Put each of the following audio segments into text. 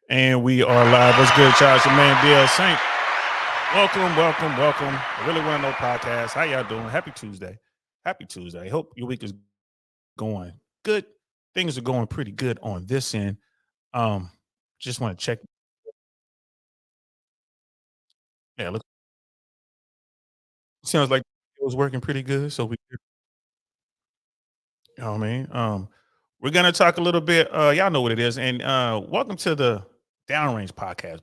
And we are live. What's good, y'all? It's your man, DL Saint. Welcome, welcome, welcome. I really want to know podcast. How y'all doing? Happy Tuesday. Happy Tuesday. Hope your week is going good. Things are going pretty good on this end. Um, just want to check. Yeah, look, sounds like it was working pretty good. So you know what I mean? We're gonna talk a little bit. Y'all know what it is. And welcome to the Downrange Podcast.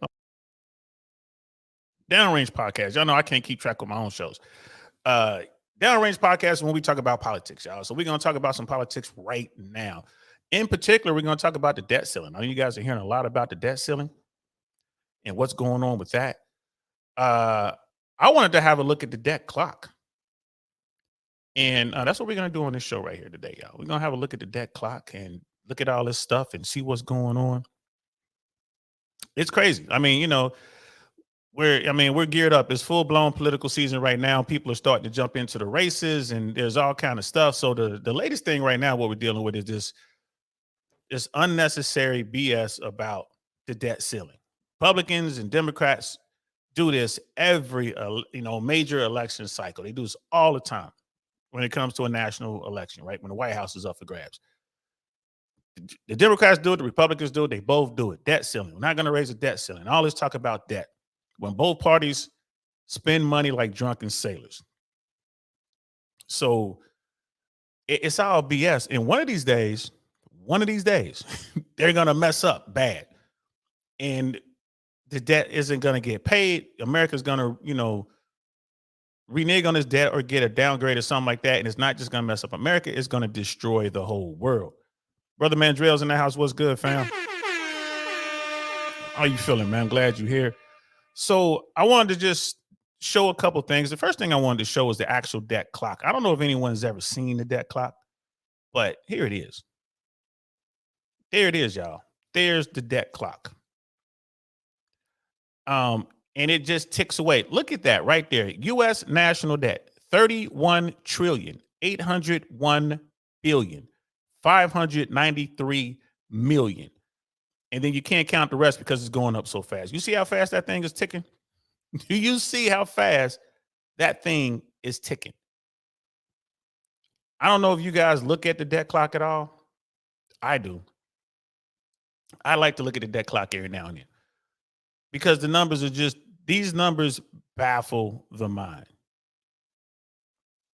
Downrange Podcast. Y'all know I can't keep track of my own shows. Uh, Downrange Podcast is when we talk about politics, y'all. So we're going to talk about some politics right now. In particular, we're going to talk about the debt ceiling. I know you guys are hearing a lot about the debt ceiling and what's going on with that. Uh, I wanted to have a look at the debt clock. And that's what we're going to do on this show right here today, y'all. We're going to have a look at the debt clock and look at all this stuff and see what's going on. It's crazy. I mean, we're geared up. It's full blown political season right now. People are starting to jump into the races, and there's all kind of stuff. So the latest thing right now, what we're dealing with is this unnecessary BS about the debt ceiling. Republicans and Democrats do this every major election cycle. They do this all the time when it comes to a national election, right? When the White House is up for grabs. The Democrats do it, the Republicans do it, they both do it. Debt ceiling. We're not going to raise the debt ceiling. All this talk about debt. When both parties spend money like drunken sailors. So it's all BS. And one of these days, they're going to mess up bad. And the debt isn't going to get paid. America's going to, renege on this debt or get a downgrade or something like that. And it's not just going to mess up America. It's going to destroy the whole world. Brother Mandrell's in the house. What's good, fam? How you feeling, man? I'm glad you're here. So I wanted to just show a couple things. The first thing I wanted to show is the actual debt clock. I don't know if anyone's ever seen the debt clock, but here it is. There it is, y'all. There's the debt clock. And it just ticks away. Look at that right there. U.S. national debt, 31 trillion, 801 billion, 593 million. And then you can't count the rest because it's going up so fast. You see how fast that thing is ticking? Do you see how fast that thing is ticking? I don't know if you guys look at the debt clock at all. I do. I like to look at the debt clock every now and then because the numbers are these numbers baffle the mind.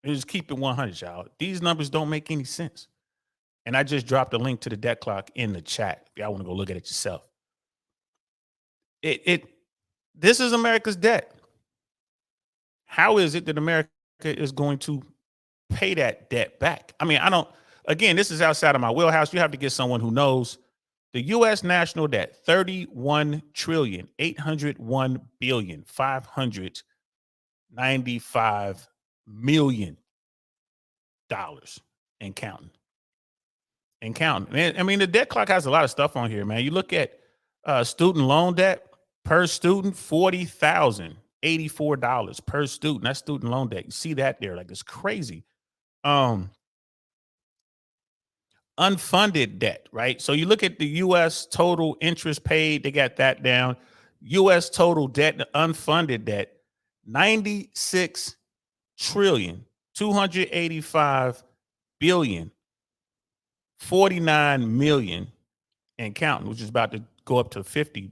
Just keep it 100, y'all. These numbers don't make any sense. And I just dropped a link to the debt clock in the chat. If y'all want to go look at it yourself. This is America's debt. How is it that America is going to pay that debt back? I mean, again, this is outside of my wheelhouse. You have to get someone who knows. The U.S. national debt, 31 trillion, 801 billion, 595 million dollars and counting. And counting. I mean, the debt clock has a lot of stuff on here, man. You look at student loan debt per student, $40,084 per student. That's student loan debt. You see that there, like it's crazy. Unfunded debt, right? So you look at the U.S. total interest paid, they got that down. U.S. total debt, unfunded debt, 96 trillion, 285 billion, 49 million and counting, which is about to go up to 50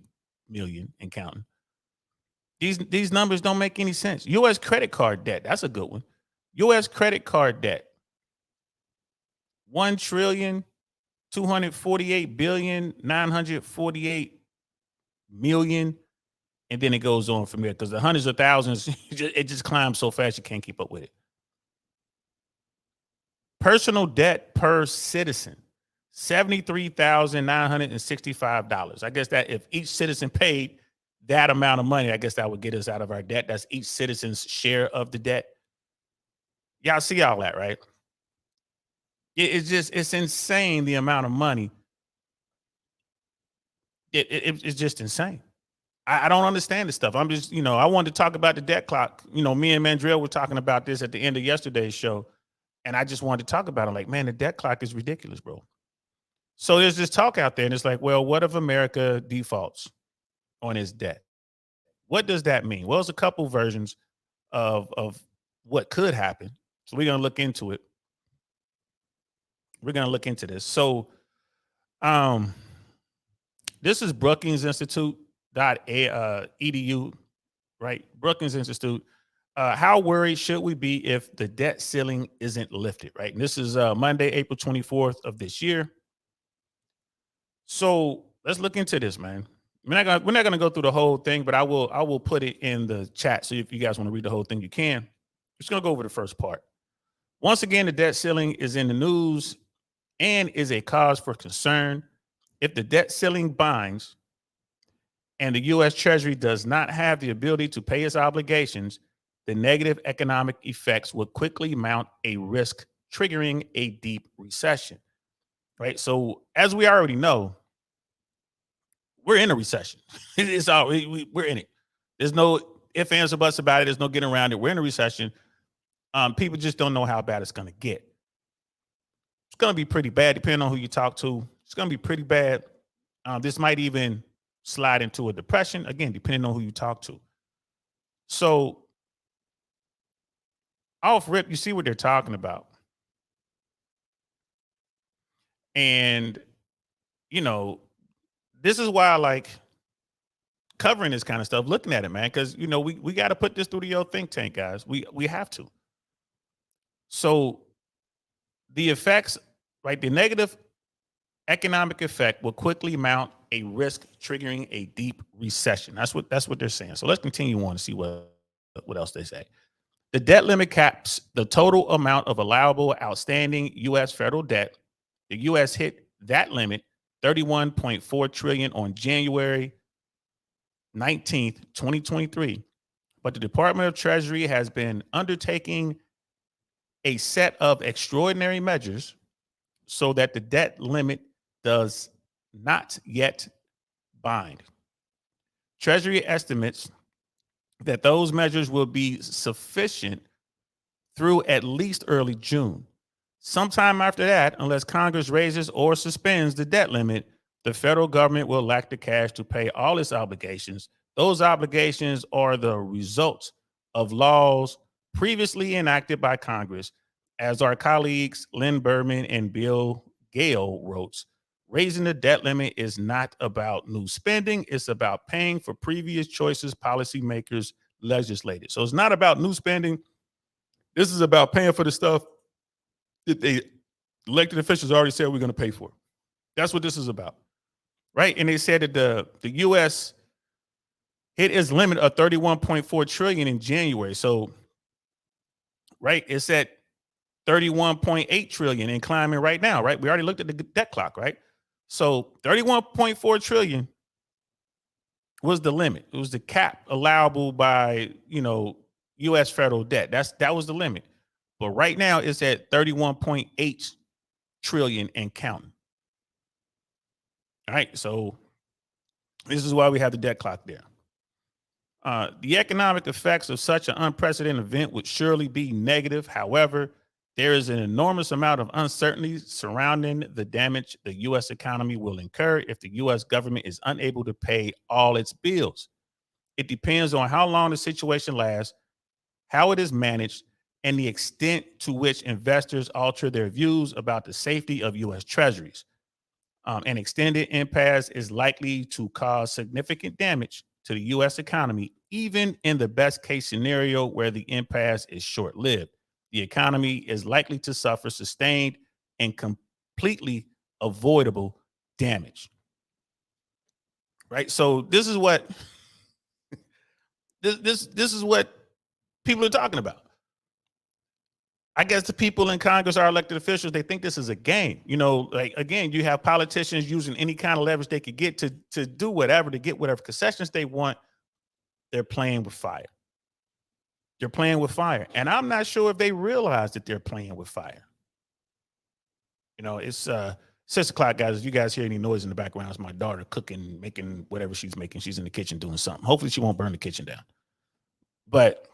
million and counting. These numbers don't make any sense. U.S. credit card debt, that's a good one. U.S. credit card debt, 1 trillion, 248 billion, 948 million. And then it goes on from there because the hundreds of thousands, it just climbs so fast you can't keep up with it. Personal debt per citizen, $73,965. I guess that if each citizen paid that amount of money, I guess that would get us out of our debt. That's each citizen's share of the debt. Y'all see all that, right? It's insane the amount of money. It's just insane. I don't understand this stuff. I'm just, I wanted to talk about the debt clock. Me and Mandrell were talking about this at the end of yesterday's show. And I just wanted to talk about it. Like, man, the debt clock is ridiculous, bro. So there's this talk out there, and it's like, well, what if America defaults on its debt? What does that mean? Well, there's a couple versions of what could happen. So we're gonna look into it. We're gonna look into this. So um this is Brookings Institute edu, right? Brookings Institute. How worried should we be if the debt ceiling isn't lifted, right? And this is Monday, April 24th of this year. So let's look into this, man. We're not gonna go through the whole thing, but I will put it in the chat. So if you guys want to read the whole thing, you can. Just gonna go over the first part. Once again, the debt ceiling is in the news and is a cause for concern. If the debt ceiling binds and the U.S. Treasury does not have the ability to pay its obligations, the negative economic effects will quickly mount a risk, triggering a deep recession. Right. So, as we already know, we're in a recession. It's all we're in it. There's no ifs, ands, or buts about it. There's no getting around it. We're in a recession. People just don't know how bad it's going to get. It's going to be pretty bad, depending on who you talk to. It's going to be pretty bad. This might even slide into a depression, again, depending on who you talk to. So, off rip, you see what they're talking about. And, you know, this is why I like covering this kind of stuff, looking at it, man, because, you know, we got to put this through the old think tank, guys. We have to. So, the effects, right, the negative economic effect will quickly mount a risk, triggering a deep recession. That's what they're saying. So let's continue on to see what else they say. The debt limit caps the total amount of allowable outstanding U.S. federal debt. The U.S. hit that limit, 31.4 trillion, on January 19th, 2023. But the Department of Treasury has been undertaking a set of extraordinary measures so that the debt limit does not yet bind. Treasury estimates that those measures will be sufficient through at least early June. Sometime after that, unless Congress raises or suspends the debt limit, the federal government will lack the cash to pay all its obligations. Those obligations are the result of laws previously enacted by Congress. As our colleagues Lynn Berman and Bill Gale wrote, raising the debt limit is not about new spending. It's about paying for previous choices policymakers legislated. So it's not about new spending. This is about paying for the stuff that the elected officials already said we're going to pay for. That's what this is about, right? And they said that the U.S. hit its limit of 31.4 trillion in January. So, right, it's at 31.8 trillion and climbing right now, right? We already looked at the debt clock, right? So 31.4 trillion was the limit. It was the cap allowable by, U.S. federal debt. That was the limit. But right now it's at 31.8 trillion and counting. All right. So this is why we have the debt clock there. The economic effects of such an unprecedented event would surely be negative. However, there is an enormous amount of uncertainty surrounding the damage the U.S. economy will incur if the U.S. government is unable to pay all its bills. It depends on how long the situation lasts, how it is managed, and the extent to which investors alter their views about the safety of U.S. treasuries. An extended impasse is likely to cause significant damage to the U.S. economy, even in the best case scenario where the impasse is short-lived. The economy is likely to suffer sustained and completely avoidable damage. Right? So this is what this is what people are talking about. I guess the people in Congress, our elected officials, they think this is a game. Like, again, you have politicians using any kind of leverage they could get to do whatever, to get whatever concessions they want. They're playing with fire. They're playing with fire. And I'm not sure if they realize that they're playing with fire. It's 6 o'clock, guys. If you guys hear any noise in the background, it's my daughter cooking, making whatever she's making. She's in the kitchen doing something. Hopefully she won't burn the kitchen down. But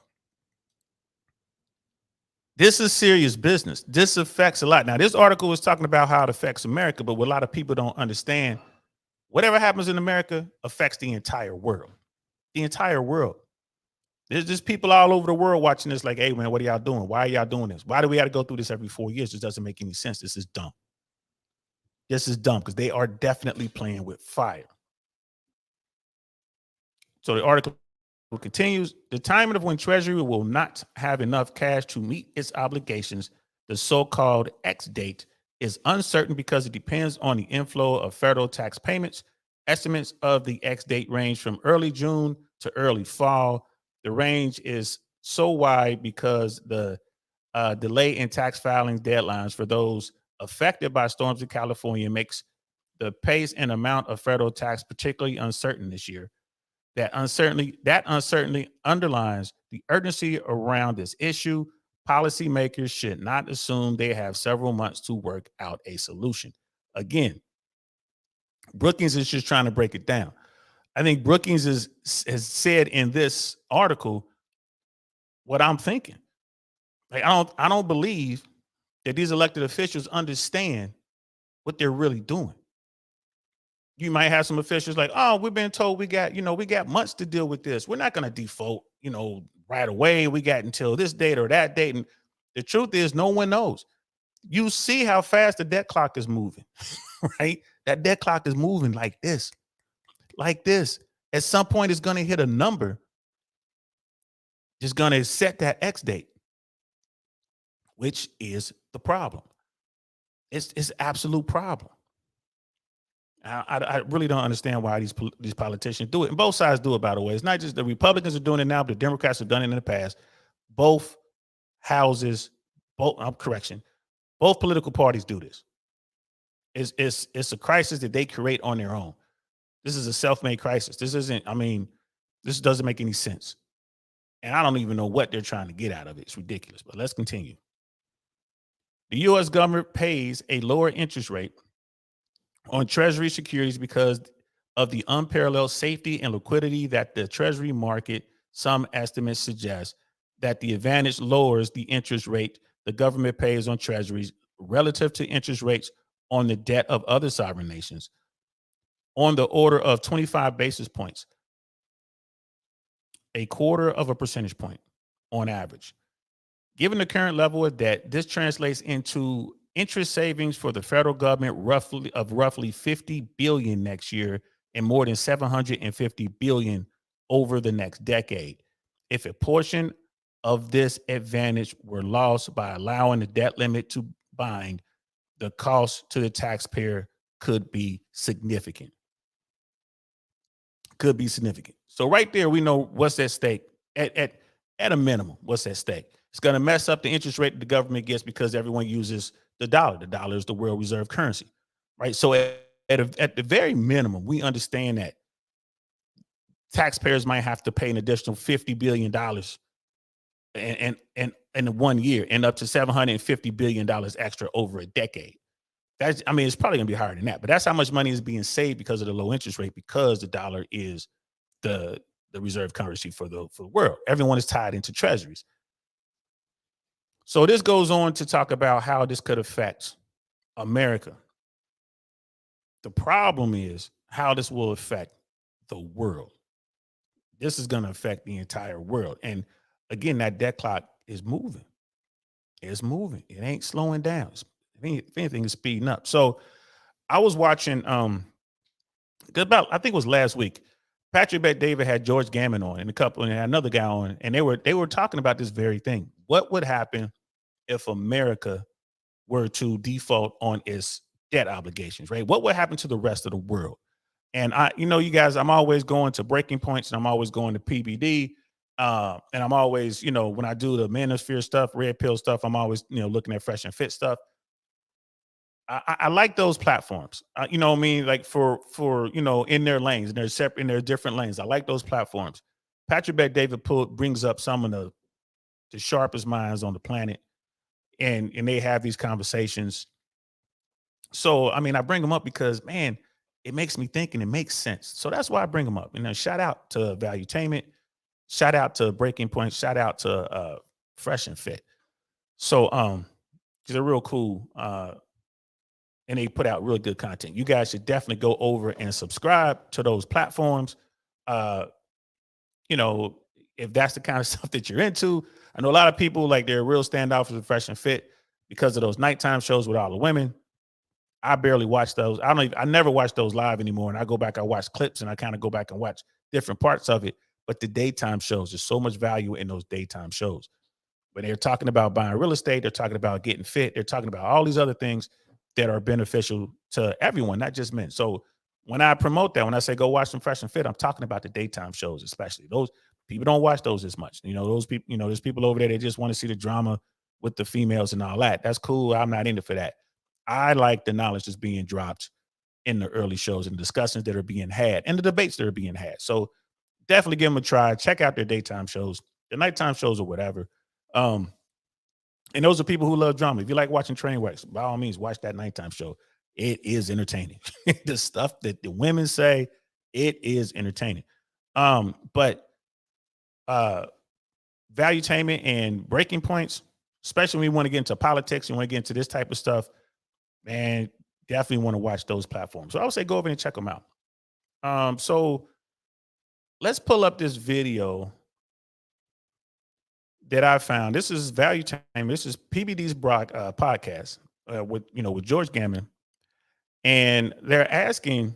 This is serious business. This affects a lot. Now, this article is talking about how it affects America, but what a lot of people don't understand, whatever happens in America affects the entire world. The entire world. There's just people all over the world watching this like, hey, man, what are y'all doing? Why are y'all doing this? Why do we have to go through this every 4 years? This doesn't make any sense. This is dumb. This is dumb because they are definitely playing with fire. So the article continues. The timing of when Treasury will not have enough cash to meet its obligations, the so-called X date, is uncertain because it depends on the inflow of federal tax payments. Estimates of the X date range from early June to early fall. The range is so wide because the delay in tax filing deadlines for those affected by storms in California makes the pace and amount of federal tax particularly uncertain this year. That uncertainty underlines the urgency around this issue. Policymakers should not assume they have several months to work out a solution. Again, Brookings is just trying to break it down. I think Brookings has said in this article what I'm thinking. Like, I don't believe that these elected officials understand what they're really doing. You might have some officials like, oh, we've been told we got months to deal with this. We're not going to default, right away. We got until this date or that date. And the truth is, no one knows. You see how fast the debt clock is moving, right? That debt clock is moving like this. At some point, it's going to hit a number. Just going to set that X date, which is the problem. It's an absolute problem. I really don't understand why these politicians do it. And both sides do it, by the way. It's not just the Republicans are doing it now, but the Democrats have done it in the past. Both houses, both political parties do this. It's a crisis that they create on their own. This is a self-made crisis. This doesn't make any sense. And I don't even know what they're trying to get out of it. It's ridiculous, but let's continue. The U.S. government pays a lower interest rate on Treasury securities because of the unparalleled safety and liquidity that the Treasury market. Some estimates suggest that the advantage lowers the interest rate the government pays on Treasuries relative to interest rates on the debt of other sovereign nations on the order of 25 basis points, a quarter of a percentage point on average. Given the current level of debt, this translates into interest savings for the federal government roughly 50 billion next year and more than 750 billion over the next decade. If a portion of this advantage were lost by allowing the debt limit to bind, the cost to the taxpayer could be significant. So right there, we know what's at stake. At a minimum, what's at stake. It's going to mess up the interest rate that the government gets because everyone uses the dollar. The dollar is the world reserve currency, right? So at the very minimum, we understand that taxpayers might have to pay an additional $50 billion and in 1 year and up to $750 billion extra over a decade. It's probably gonna be higher than that, but that's how much money is being saved because of the low interest rate, because the dollar is the reserve currency for the world. Everyone is tied into treasuries. So this goes on to talk about how this could affect America. The problem is how this will affect the world. This is going to affect the entire world. And again, that debt clock is moving. It's moving. It ain't slowing down. If anything, it's speeding up. So I was watching, I think it was last week, Patrick Bet-David had George Gammon on and and another guy on, and they were talking about this very thing. What would happen if America were to default on its debt obligations, right? What would happen to the rest of the world? And you guys, I'm always going to Breaking Points and I'm always going to PBD. And I'm always, when I do the Manosphere stuff, Red Pill stuff, I'm always, looking at Fresh and Fit stuff. I like those platforms, like for in their lanes, and they're separate in their different lanes. I like those platforms. Patrick Bet-David brings up some of the sharpest minds on the planet, and they have these conversations. So, I bring them up because, man, it makes me think and it makes sense. So that's why I bring them up. And then shout out to Valuetainment, shout out to Breaking Point, shout out to Fresh and Fit. So they're real cool. And they put out really good content. You guys should definitely go over and subscribe to those platforms. Uh, you know, if that's the kind of stuff that you're into. I know a lot of people like they're real standout for Fresh and Fit because of those nighttime shows with all the women. I barely watch those. I never watch those live anymore. And I go back, I watch clips and I kind of go back and watch different parts of it. But the daytime shows, there's so much value in those daytime shows. When they're talking about buying real estate, they're talking about getting fit, they're talking about all these other things that are beneficial to everyone, not just men. So when I promote that, when I say go watch some Fresh and Fit, I'm talking about the daytime shows, especially those people don't watch those as much. Those people, there's people over there that just want to see the drama with the females and all that. That's cool. I'm not into for that. I like the knowledge that's being dropped in the early shows and discussions that are being had and the debates that are being had. So definitely give them a try. Check out their daytime shows, the nighttime shows or whatever. Um, and those are people who love drama. If you like watching train wrecks, by all means, watch that nighttime show. It is entertaining. The stuff that the women say, it is entertaining. But valuetainment and breaking points, especially when you want to get into politics, you want to get into this type of stuff, man, definitely want to watch those platforms. So I would say go over and check them out. So let's pull up this video that I found. This is Value Time. This is PBD's podcast with George Gammon, and they're asking,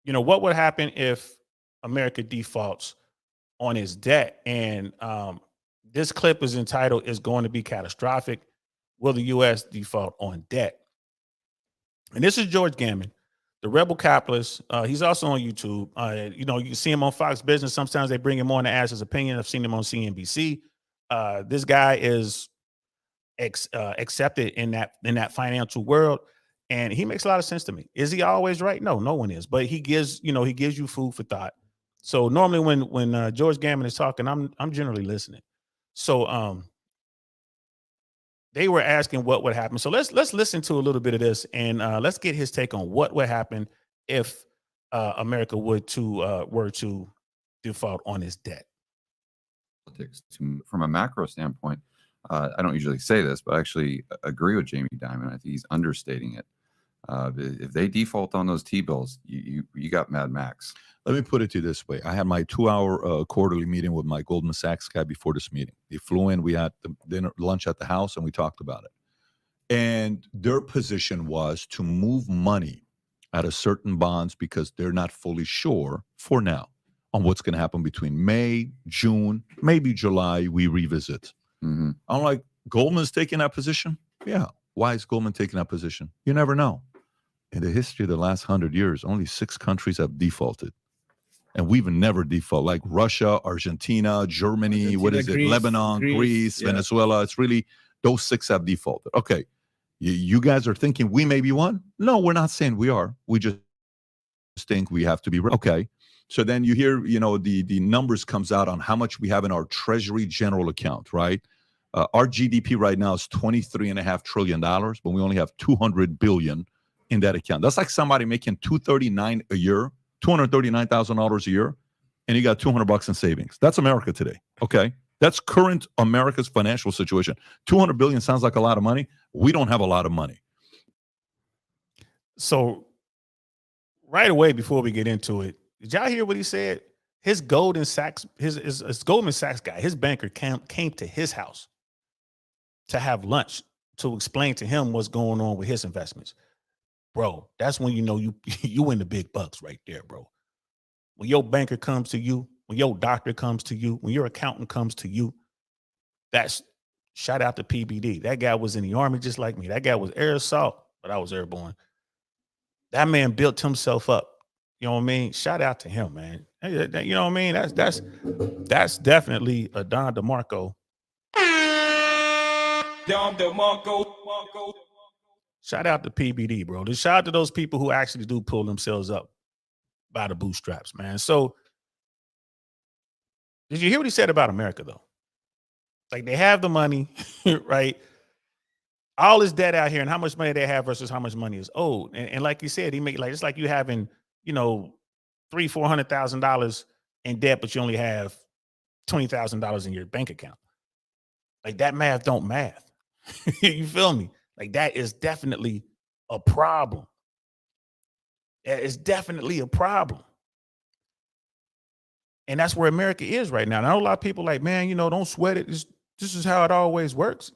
what would happen if America defaults on its debt? And this clip is entitled "Is Going to Be Catastrophic? Will the U.S. default on debt?" And this is George Gammon, the rebel capitalist. He's also on YouTube. You can see him on Fox Business. Sometimes they bring him on to ask his opinion. I've seen him on CNBC. This guy is accepted in that financial world, and he makes a lot of sense to me. Is he always right? No one is, but he gives you food for thought. So normally when George Gammon is talking, I'm generally listening. So they were asking what would happen. So let's listen to a little bit of this, and let's get his take on what would happen if America were to default on its debt. From a macro standpoint, I don't usually say this, but I actually agree with Jamie Dimon. I think he's understating it. If they default on those T-bills, you got Mad Max. Let me put it to you this way. I had my 2-hour quarterly meeting with my Goldman Sachs guy before this meeting. They flew in. We had lunch at the house, and we talked about it. And their position was to move money out of certain bonds because they're not fully sure for now on what's going to happen between May, June, maybe July. We revisit. Mm-hmm. I'm like, Goldman's taking that position? Yeah. Why is Goldman taking that position? You never know. In the history of the last 100 years, only 6 countries have defaulted. And we've never default, like Russia, Argentina, Germany, Greece, Lebanon, Greece, yeah. Venezuela. It's really, those 6 have defaulted. Okay. You guys are thinking we may be one? No, we're not saying we are. We just think we have to be. Okay. So then you hear, the numbers comes out on how much we have in our Treasury general account, right? Our GDP right now is $23.5 trillion, but we only have $200 billion in that account. That's like somebody making $239 a year, $239,000 a year, and you got $200 in savings. That's America today. Okay. That's current America's financial situation. $200 billion sounds like a lot of money. We don't have a lot of money. So right away, before we get into it, did y'all hear what he said? His Goldman Sachs, his Goldman Sachs guy, his banker came to his house to have lunch to explain to him what's going on with his investments. Bro, that's when you win the big bucks right there, bro. When your banker comes to you, when your doctor comes to you, when your accountant comes to you, that's shout out to PBD. That guy was in the Army just like me. That guy was air assault, but I was airborne. That man built himself up. You know what I mean? Shout out to him, man. You know what I mean? That's definitely a Don DeMarco. Don DeMarco. Shout out to PBD, bro. Just shout out to those people who actually do pull themselves up by the bootstraps, man. So did you hear what he said about America, though? Like, they have the money, right? All this debt out here and how much money they have versus how much money is owed. And like you said, he make like, it's like you having, $300,000-$400,000 in debt, but you only have $20,000 in your bank account. Like that math don't math. You feel me? Like that is definitely a problem. That is definitely a problem. And that's where America is right now. And I know a lot of people like, man, don't sweat it. This is how it always works.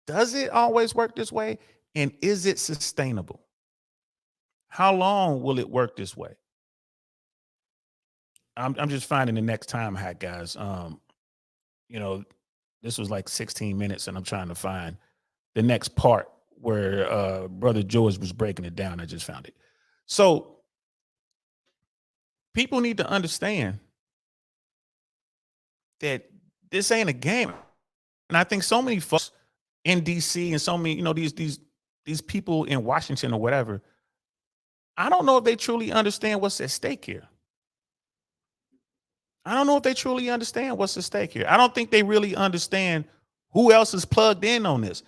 Does it always work this way? And is it sustainable? How long will it work this way? I'm just finding the next time hack, guys. This was like 16 minutes, and I'm trying to find the next part where Brother George was breaking it down. I just found it. So people need to understand that this ain't a game. And I think so many folks in DC and so many, these people in Washington or whatever, I don't know if they truly understand what's at stake here. I don't know if they truly understand what's at stake here. I don't think they really understand who else is plugged in on this,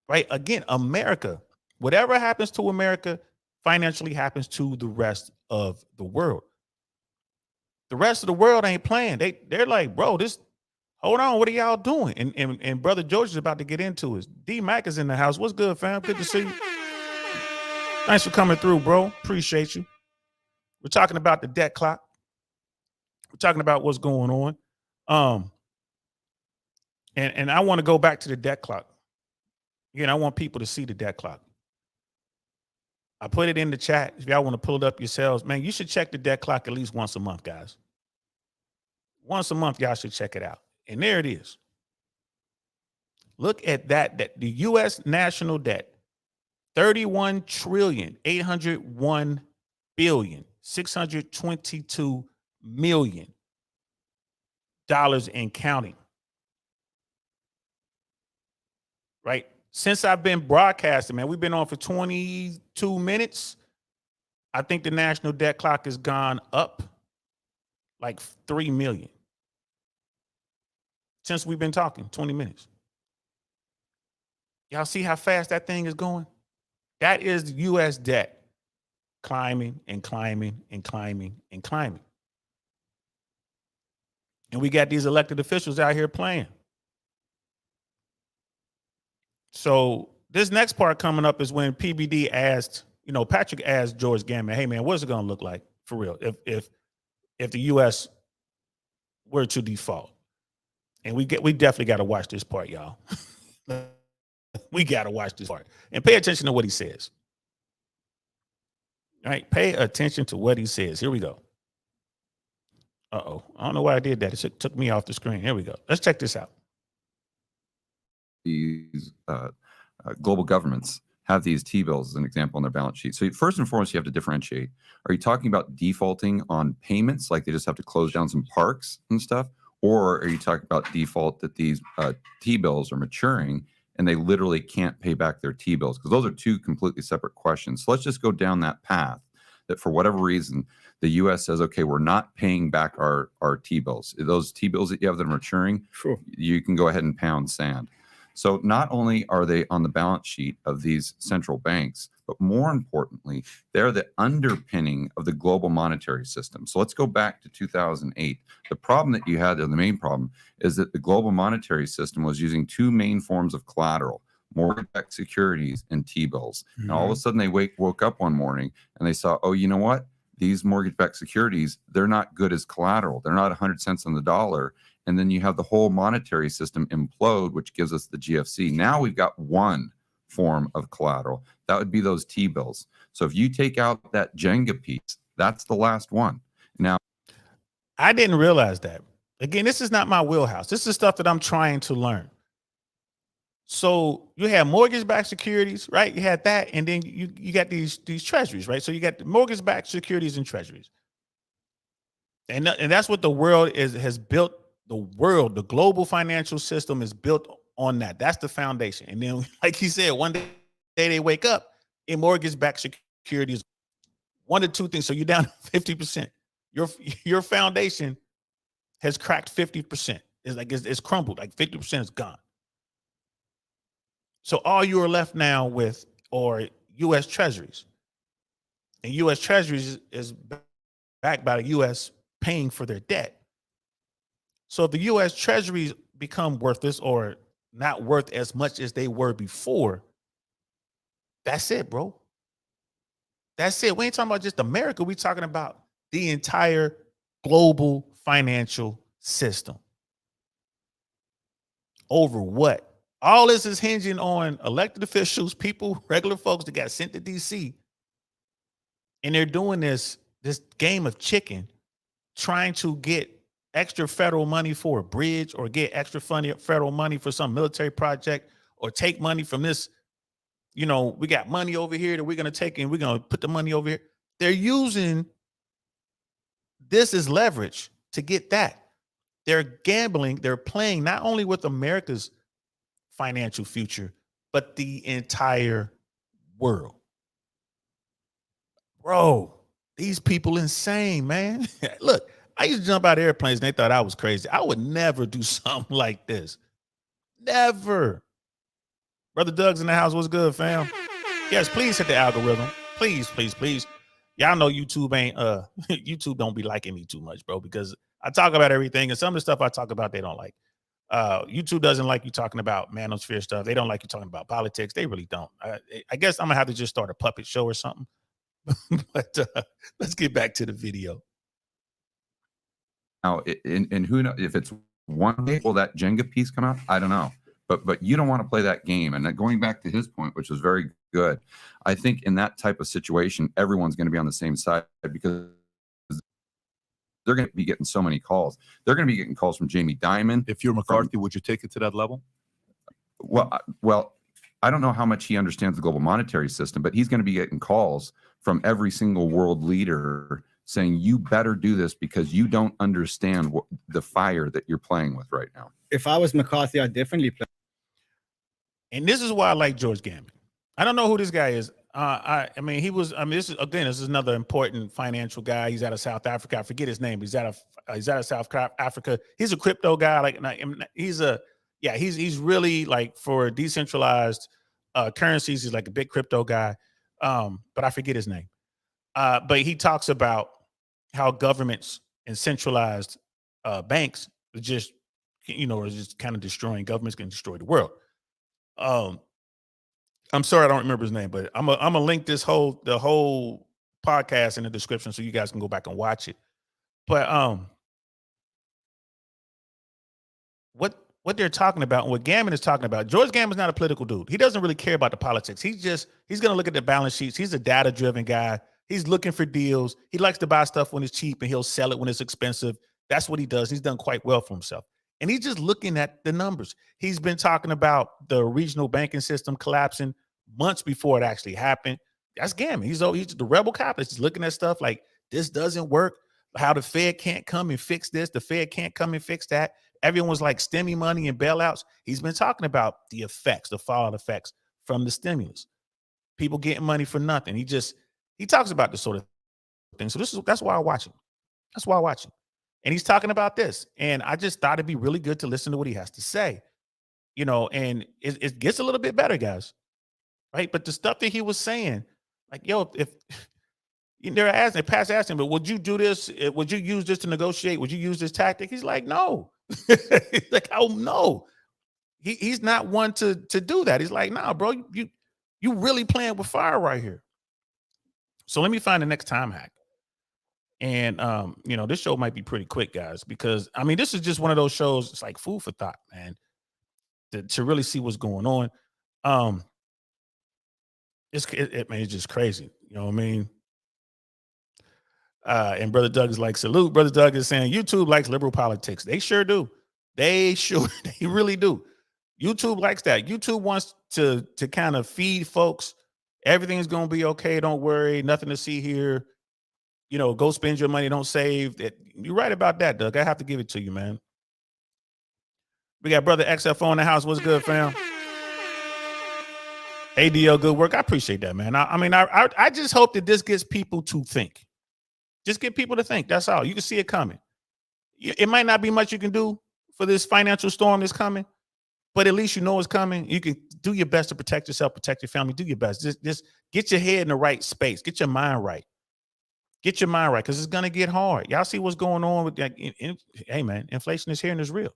right? Again, America, whatever happens to America financially happens to the rest of the world. The rest of the world ain't playing. They're like, bro, hold on, what are y'all doing? And Brother George is about to get into it. D Mac is in the house. What's good, fam? Good to see you. Thanks for coming through, bro. Appreciate you. We're talking about the debt clock. We're talking about what's going on. And I want to go back to the debt clock. Again, I want people to see the debt clock. I put it in the chat. If y'all want to pull it up yourselves, man, you should check the debt clock at least once a month, guys. Once a month, y'all should check it out. And there it is. Look at that the U.S. national debt, $31,801,622,000,000 and counting. Right? Since I've been broadcasting, man, we've been on for 22 minutes. I think the national debt clock has gone up like 3 million. Since we've been talking 20 minutes. Y'all see how fast that thing is going? That is the U.S. debt climbing and climbing and climbing and climbing. And we got these elected officials out here playing. So this next part coming up is when PBD asked, Patrick asked George Gammon, hey man, what's it going to look like for real if the U.S. were to default? And we definitely got to watch this part, y'all. We got to watch this part and pay attention to what he says. All right, pay attention to what he says. Here we go. Uh-oh, I don't know why I did that. It took me off the screen. Here we go. Let's check this out. These global governments have these T-bills as an example on their balance sheet. So first and foremost, you have to differentiate. Are you talking about defaulting on payments, like they just have to close down some parks and stuff? Or are you talking about default that these T-bills are maturing and they literally can't pay back their T-bills? Because those are two completely separate questions. So let's just go down that path that for whatever reason, the U.S. says, okay, we're not paying back our T-bills. Those T-bills that you have that are maturing, sure, you can go ahead and pound sand. So not only are they on the balance sheet of these central banks, but more importantly, they're the underpinning of the global monetary system. So let's go back to 2008. The problem that you had there, the main problem, is that the global monetary system was using two main forms of collateral: mortgage-backed securities and T-bills. Mm-hmm. And all of a sudden they woke up one morning and they saw, oh, you know what? These mortgage-backed securities, they're not good as collateral. They're not 100 cents on the dollar. And then you have the whole monetary system implode, which gives us the GFC. Now we've got one form of collateral. That would be those T-bills. So if you take out that Jenga piece, that's the last one. Now, I didn't realize that. Again, this is not my wheelhouse. This is stuff that I'm trying to learn. So you have mortgage-backed securities, right? You had that, and then you got these treasuries, right? So you got the mortgage-backed securities and treasuries. And that's what the world has built. The global financial system is built on that. That's the foundation. And then, like he said, one day they wake up in mortgage-backed securities. One of two things. So you're down 50%. Your foundation has cracked 50%. It's crumbled. Like 50% is gone. So all you are left now with are U.S. Treasuries. And U.S. Treasuries is backed by the U.S. paying for their debt. So if the U.S. Treasuries become worthless or not worth as much as they were before. That's it, bro. That's it. We ain't talking about just America. We talking about the entire global financial system. Over what? All this is hinging on elected officials, people, regular folks that got sent to DC. And they're doing this game of chicken, trying to get extra federal money for a bridge or get extra federal money for some military project or take money from this. You know, we got money over here that we're going to take and we're going to put the money over here. They're using this as leverage to get that. They're gambling. They're playing not only with America's financial future, but the entire world. Bro, these people insane, man. Look, I used to jump out of airplanes and they thought I was crazy. I would never do something like this. Never. Brother Doug's in the house. What's good, fam? Yes, please hit the algorithm. Please, please, please. Y'all know YouTube ain't YouTube don't be liking me too much, bro, because I talk about everything and some of the stuff I talk about they don't like. YouTube doesn't like you talking about manosphere stuff. They don't like you talking about politics. They really don't. I guess I'm gonna have to just start a puppet show or something. But let's get back to the video. Now, and who knows if it's one day will that Jenga piece come out? I don't know. But you don't want to play that game. And going back to his point, which was very good, I think in that type of situation, everyone's going to be on the same side because they're going to be getting so many calls. They're going to be getting calls from Jamie Dimon. If you're McCarthy, would you take it to that level? Well, I don't know how much he understands the global monetary system, but he's going to be getting calls from every single world leader saying, you better do this because you don't understand the fire that you're playing with right now. If I was McCarthy, I'd definitely play. And this is why I like George Gammon. I don't know who this guy is. This is another important financial guy. He's out of South Africa. I forget his name. He's out of South Africa. He's a crypto guy. He's really like for decentralized currencies. He's like a big crypto guy. But I forget his name. But he talks about how governments and centralized banks are just kind of destroying. Governments can destroy the world. I'm sorry, I don't remember his name, but I'm gonna link the whole podcast in the description so you guys can go back and watch it. But what they're talking about, and what Gammon is talking about, George Gammon's not a political dude. He doesn't really care about the politics. He's gonna look at the balance sheets. He's a data-driven guy. He's looking for deals. He likes to buy stuff when it's cheap and he'll sell it when it's expensive. That's what he does. He's done quite well for himself. And he's just looking at the numbers. He's been talking about the regional banking system collapsing months before it actually happened. That's Gammon. He's the rebel capitalist. He's looking at stuff like this doesn't work. How the Fed can't come and fix this. The Fed can't come and fix that. Everyone's like stimmy money and bailouts. He's been talking about the effects, the fallout effects from the stimulus. People getting money for nothing. He talks about this sort of thing. So that's why I watch him. That's why I watch him. And he's talking about this. And I just thought it'd be really good to listen to what he has to say. And it gets a little bit better, guys. Right? But the stuff that he was saying, like, yo, if they're asking, Pat's asking, but would you do this? Would you use this to negotiate? Would you use this tactic? He's like, no. He's like, oh no. He's not one to do that. He's like, nah, bro, you really playing with fire right here. So let me find the next time hack. And this show might be pretty quick, guys, because this is just one of those shows. It's like food for thought, man, to really see what's going on. It's just crazy. You know what I mean? And Brother Doug is like, salute. Brother Doug is saying YouTube likes liberal politics. They sure do. They really do. YouTube likes that. YouTube wants to kind of feed folks. Everything's going to be okay. Don't worry. Nothing to see here. Go spend your money. Don't save. You're right about that, Doug. I have to give it to you, man. We got Brother XFO in the house. What's good, fam? ADL, good work. I appreciate that, man. I just hope that this gets people to think. Just get people to think. That's all. You can see it coming. It might not be much you can do for this financial storm that's coming, but at least you know it's coming. You can do your best to protect yourself, protect your family. Do your best. Just get your head in the right space. Get your mind right. Get your mind right, because it's going to get hard. Y'all see what's going on with that. Hey, man, inflation is here and it's real.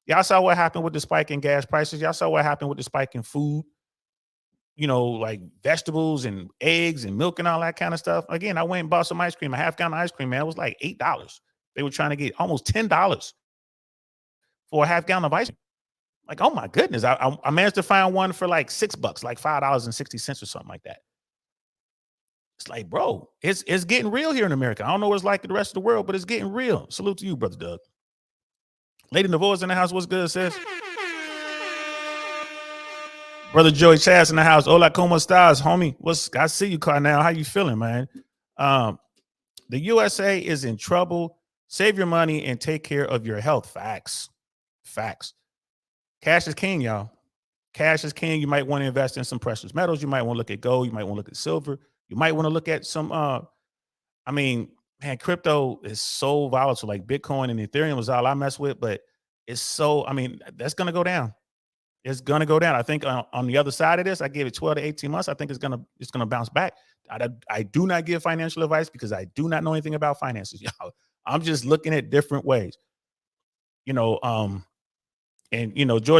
Y'all saw what happened with the spike in gas prices. Y'all saw what happened with the spike in food, like vegetables and eggs and milk and all that kind of stuff. Again, I went and bought some ice cream, a half gallon of ice cream, man. It was like $8. They were trying to get almost $10 for a half gallon of ice cream. Like, oh my goodness. I managed to find one for like $6, like $5.60 or something like that. It's like, bro, it's getting real here in America. I don't know what it's like in the rest of the world, but it's getting real. Salute to you, Brother Doug. Lady Navo's in the house. What's good, sis? Brother Joey Chaz in the house. Hola, como estás, homie? I see you, Carnell. How you feeling, man? The USA is in trouble. Save your money and take care of your health. Facts. Cash is king, y'all. Cash is king. You might want to invest in some precious metals. You might want to look at gold. You might want to look at silver. You might want to look at some, crypto is so volatile. Like Bitcoin and Ethereum was all I mess with, but it's so, that's going to go down. It's going to go down. I think on the other side of this, I gave it 12 to 18 months. I think it's going to bounce back. I do not give financial advice because I do not know anything about finances, y'all. I'm just looking at different ways, George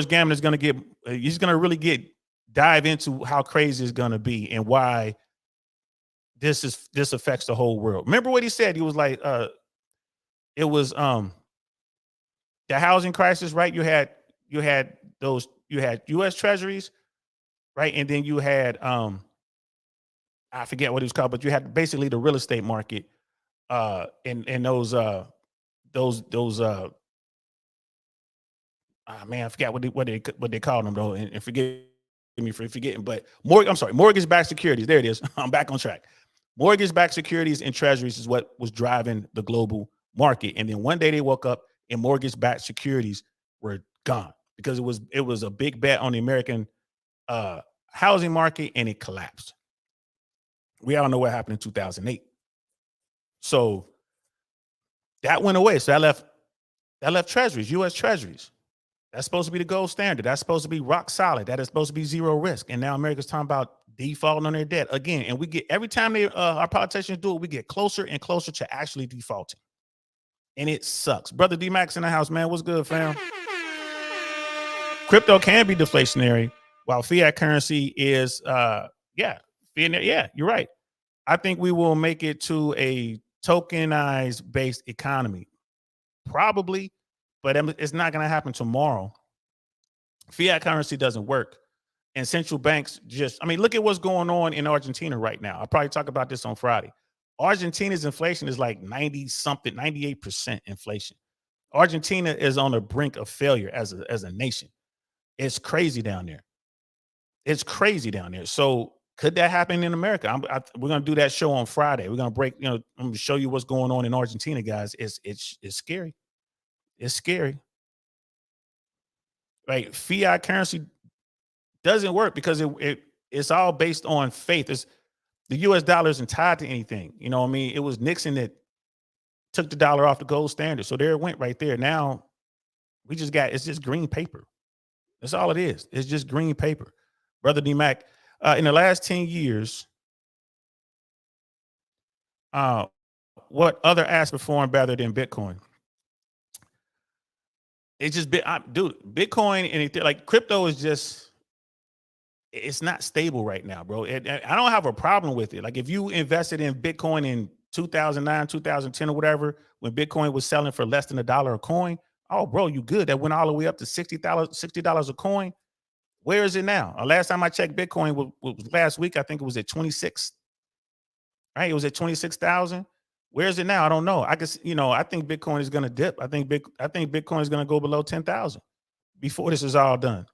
Gammon is going to he's going to really dive into how crazy it's going to be and why this affects the whole world. Remember what he said? He was like, it was the housing crisis, right? You had U.S. treasuries, right? And then you had, I forget what it was called, but you had basically the real estate market, and those I forgot what they called them though, and forgive me for forgetting, but mortgage-backed securities. There it is. I'm back on track. Mortgage-backed securities and treasuries is what was driving the global market. And then one day they woke up and mortgage-backed securities were gone because it was a big bet on the American housing market, and it collapsed. We all know what happened in 2008. So that went away. So that left treasuries, U.S. treasuries. That's supposed to be the gold standard. That's supposed to be rock solid. That is supposed to be zero risk. And now America's talking about defaulting on their debt again. And we get, every time our politicians do it, we get closer and closer to actually defaulting. And it sucks. Brother D-Max in the house, man. What's good, fam? Crypto can be deflationary while fiat currency is, you're right. I think we will make it to a tokenized based economy. Probably, but it's not going to happen tomorrow. Fiat currency doesn't work. And central banks look at what's going on in Argentina right now. I'll probably talk about this on Friday. Argentina's inflation is like 98% inflation. Argentina is on the brink of failure as a nation. It's crazy down there. So could that happen in America? We're going to do that show on Friday. We're going to break, I'm going to show you what's going on in Argentina, guys. It's scary. It's scary. Right? Fiat currency doesn't work because it's all based on faith. The US dollar isn't tied to anything. You know what I mean? It was Nixon that took the dollar off the gold standard. So there it went right there. Now it's just green paper. That's all it is. It's just green paper. Brother D-Mac, in the last 10 years, what other assets performed better than Bitcoin? It's just, Bitcoin and like crypto is just, it's not stable right now, bro. I don't have a problem with it. Like if you invested in Bitcoin in 2009, 2010 or whatever, when Bitcoin was selling for less than $1 a coin, oh, bro, you good. That went all the way up to $60 a coin. Where is it now? Last time I checked Bitcoin was last week. I think it was at 26. Right? It was at 26,000. Where is it now? I don't know. I guess, I think Bitcoin is going to dip. I think Bitcoin is going to go below 10,000 before this is all done.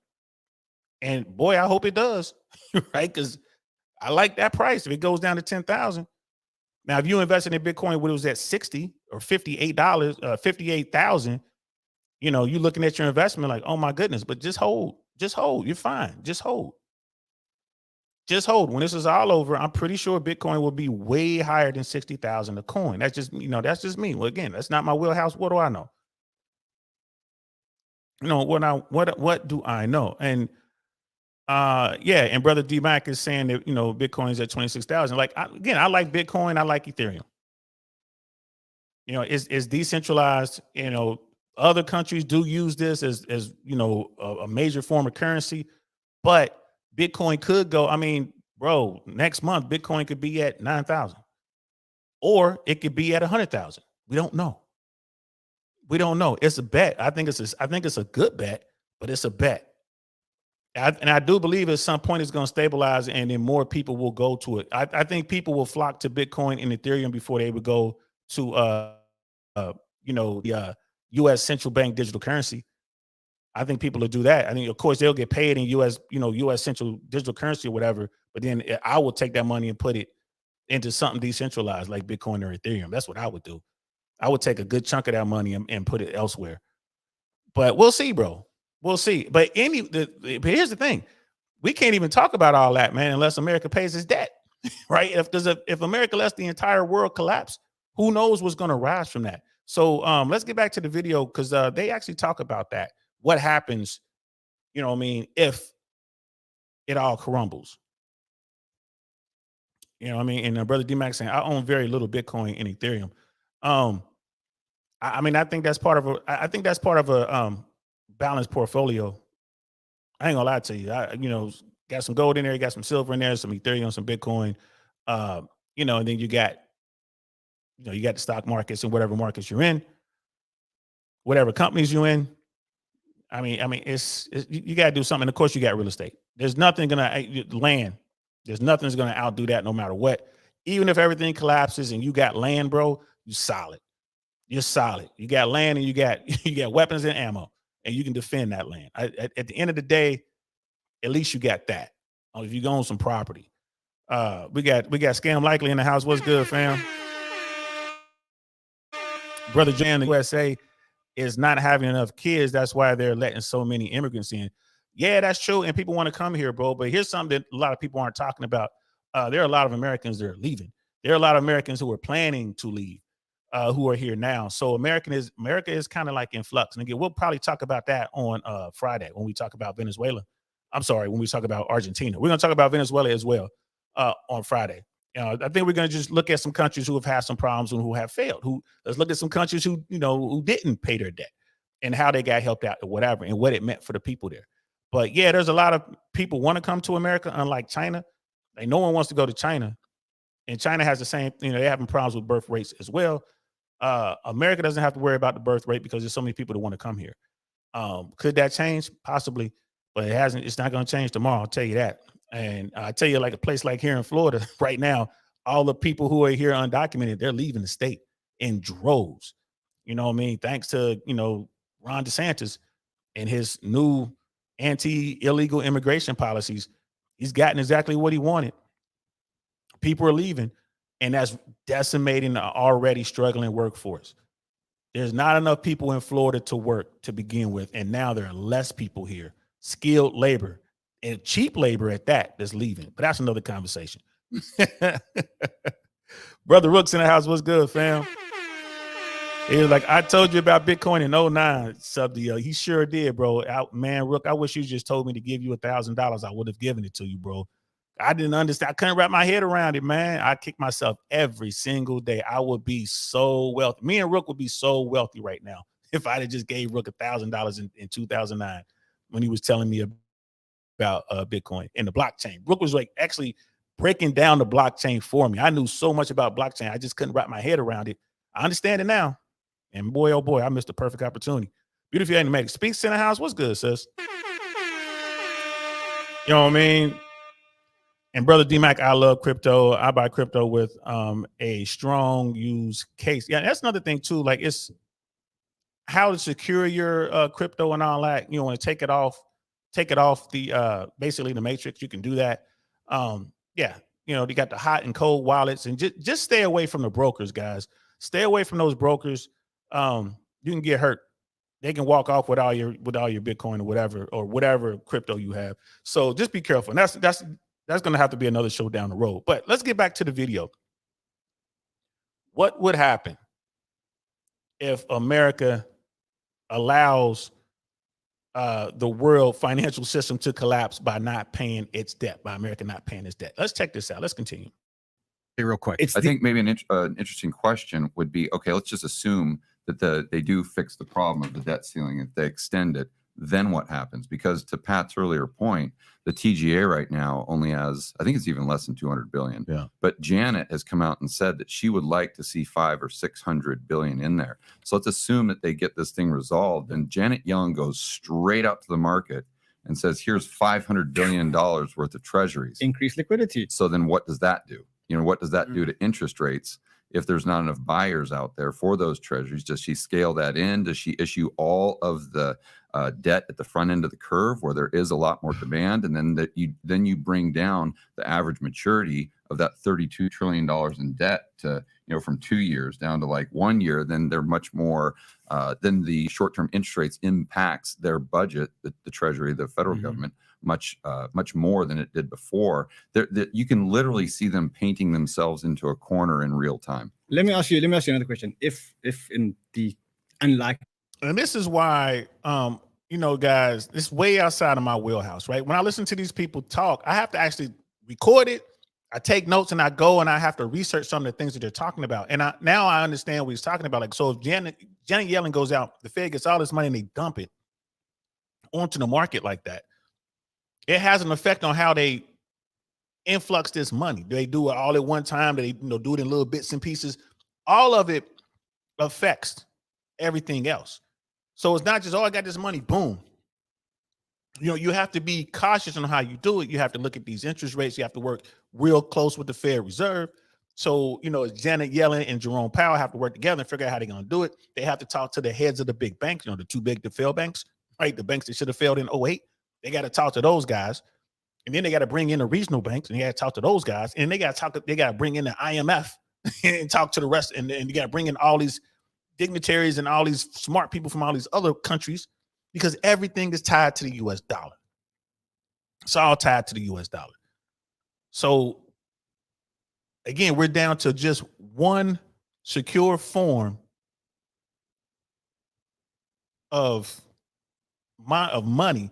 And boy, I hope it does, right? Because I like that price. If it goes down to 10,000. Now, if you invested in Bitcoin when it was at 60 or $58, 58,000, you're looking at your investment like, oh my goodness, but just hold. You're fine. Just hold. When this is all over, I'm pretty sure Bitcoin will be way higher than 60,000 a coin. That's just, that's just me. Well, again, that's not my wheelhouse. What do I know? What do I know? And and Brother D-Mac is saying that, Bitcoin is at 26,000. Like, I like Bitcoin. I like Ethereum. It's decentralized. Other countries do use this as you know, a major form of currency, but Bitcoin could go. I mean, bro, next month Bitcoin could be at 9,000, or it could be at 100,000. We don't know. We don't know. It's a bet. I think it's a good bet, but it's a bet. And I do believe at some point it's going to stabilize, and then more people will go to it. I think people will flock to Bitcoin and Ethereum before they would go to you know, the U.S. central bank digital currency. I think people will do that. I think, of course, they'll get paid in U.S. you know, U.S. central digital currency or whatever. But then I will take that money and put it into something decentralized like Bitcoin or Ethereum. That's what I would do. I would take a good chunk of that money and put it elsewhere. But we'll see, bro. We'll see. But but here's the thing: we can't even talk about all that, man, unless America pays its debt, right? If America lets the entire world collapse, who knows what's going to rise from that? So let's get back to the video, because they actually talk about that. What happens, you know what I mean, if it all crumbles? You know what I mean? And Brother D-Mac saying, I own very little Bitcoin and Ethereum. I mean, I think that's part of a balanced portfolio. I ain't gonna lie to you. You know, got some gold in there, you got some silver in there, some Ethereum, some Bitcoin. You know, and then you got the stock markets and whatever markets you're in, whatever companies you're in. I mean, it's you got to do something. And of course, you got real estate. There's nothing land. There's nothing that's gonna outdo that, no matter what. Even if everything collapses and you got land, bro, you solid. You're solid. You got land and you got weapons and ammo, and you can defend that land. At the end of the day, at least you got that. If you go on some property, we got Scam Likely in the house. What's good, fam? Brother Jan, the USA is not having enough kids. That's why they're letting so many immigrants in. Yeah, that's true, and people want to come here, bro. But here's something that a lot of people aren't talking about. There are a lot of Americans that are leaving. There are a lot of Americans who are planning to leave. Who are here now. So America is kind of like in flux. And again, we'll probably talk about that on Friday when we talk about Venezuela. I'm sorry, when we talk about Argentina. We're going to talk about Venezuela as well on Friday. I think we're going to just look at some countries who have had some problems and who have failed. Let's look at some countries who didn't pay their debt and how they got helped out or whatever, and what it meant for the people there. But yeah, there's a lot of people want to come to America, unlike China. Like, no one wants to go to China. And China has the same, they're having problems with birth rates as well. America doesn't have to worry about the birth rate because there's so many people that want to come here. Could that change? Possibly, but it hasn't. It's not going to change tomorrow. I'll tell you that. And I tell you, like a place like here in Florida right now, all the people who are here undocumented, they're leaving the state in droves. You know what I mean? Thanks to, Ron DeSantis and his new anti-illegal immigration policies, he's gotten exactly what he wanted. People are leaving. And that's decimating the already struggling workforce. There's not enough people in Florida to work to begin with. And now there are less people here, skilled labor and cheap labor at that's leaving. But that's another conversation. Brother Rook's in the house. What's good, fam? He was like, I told you about Bitcoin in 09, sub-DL. He sure did, bro. Man, Rook, I wish you just told me to give you $1,000. I would have given it to you, bro. I didn't understand. I couldn't wrap my head around it, man. I kick myself every single day. I would be so wealthy. Me and Rook would be so wealthy right now if I had just gave Rook $1,000 in 2009 when he was telling me about Bitcoin and the blockchain. Rook was like actually breaking down the blockchain for me. I knew so much about blockchain. I just couldn't wrap my head around it. I understand it now. And boy, oh boy, I missed a perfect opportunity. Beautiful Animatic Speaks in the house. What's good, sis? You know what I mean? And Brother D-Mac, I love crypto. I buy crypto with a strong use case. Yeah, that's another thing too. Like, it's how to secure your crypto and all that. You want to take it off the basically the matrix. You can do that. Yeah, they got the hot and cold wallets, and just stay away from the brokers, guys. Stay away from those brokers. You can get hurt. They can walk off with all your Bitcoin or whatever crypto you have. So just be careful. And that's going to have to be another show down the road. But let's get back to the video. What would happen if America allows the world financial system to collapse by not paying its debt, by America not paying its debt? Let's check this out. Let's continue. Hey, real quick. I think maybe an interesting question would be, okay, let's just assume that they do fix the problem of the debt ceiling. If they extend it, then what happens? Because to Pat's earlier point, the TGA right now only has, I think it's even less than 200 billion. Yeah. But Janet has come out and said that she would like to see 500 or 600 billion in there. So let's assume that they get this thing resolved, and Janet Yellen goes straight out to the market and says, here's $500 billion worth of treasuries. Increase liquidity. So then what does that do? What does that do to interest rates? If there's not enough buyers out there for those treasuries, does she scale that in? Does she issue all of the debt at the front end of the curve where there is a lot more demand, and then you bring down the average maturity of that $32 trillion in debt to from 2 years down to like 1 year? Then they're much more. Then the short-term interest rates impacts their budget, the Treasury, the federal government, much more than it did before. You can literally see them painting themselves into a corner in real time. Let me ask you another question. If in the unlikely, and this is why, guys, it's way outside of my wheelhouse, right? When I listen to these people talk, I have to actually record it. I take notes and I go and I have to research some of the things that they're talking about. And now I understand what he's talking about. Like, so if Janet Yellen goes out, the Fed gets all this money and they dump it onto the market like that, it has an effect on how they influx this money. Do they do it all at one time? Do they do it in little bits and pieces? All of it affects everything else. So it's not just, I got this money, boom. You have to be cautious on how you do it. You have to look at these interest rates. You have to work real close with the Fed Reserve. So, Janet Yellen and Jerome Powell have to work together and figure out how they're going to do it. They have to talk to the heads of the big banks, the too big to fail banks, right? The banks that should have failed in 2008. They got to talk to those guys. And then they got to bring in the regional banks and they got to talk to those guys. And they got to bring in the IMF and talk to the rest. And you got to bring in all these dignitaries and all these smart people from all these other countries, because everything is tied to the US dollar. It's all tied to the US dollar. So again, we're down to just one secure form of money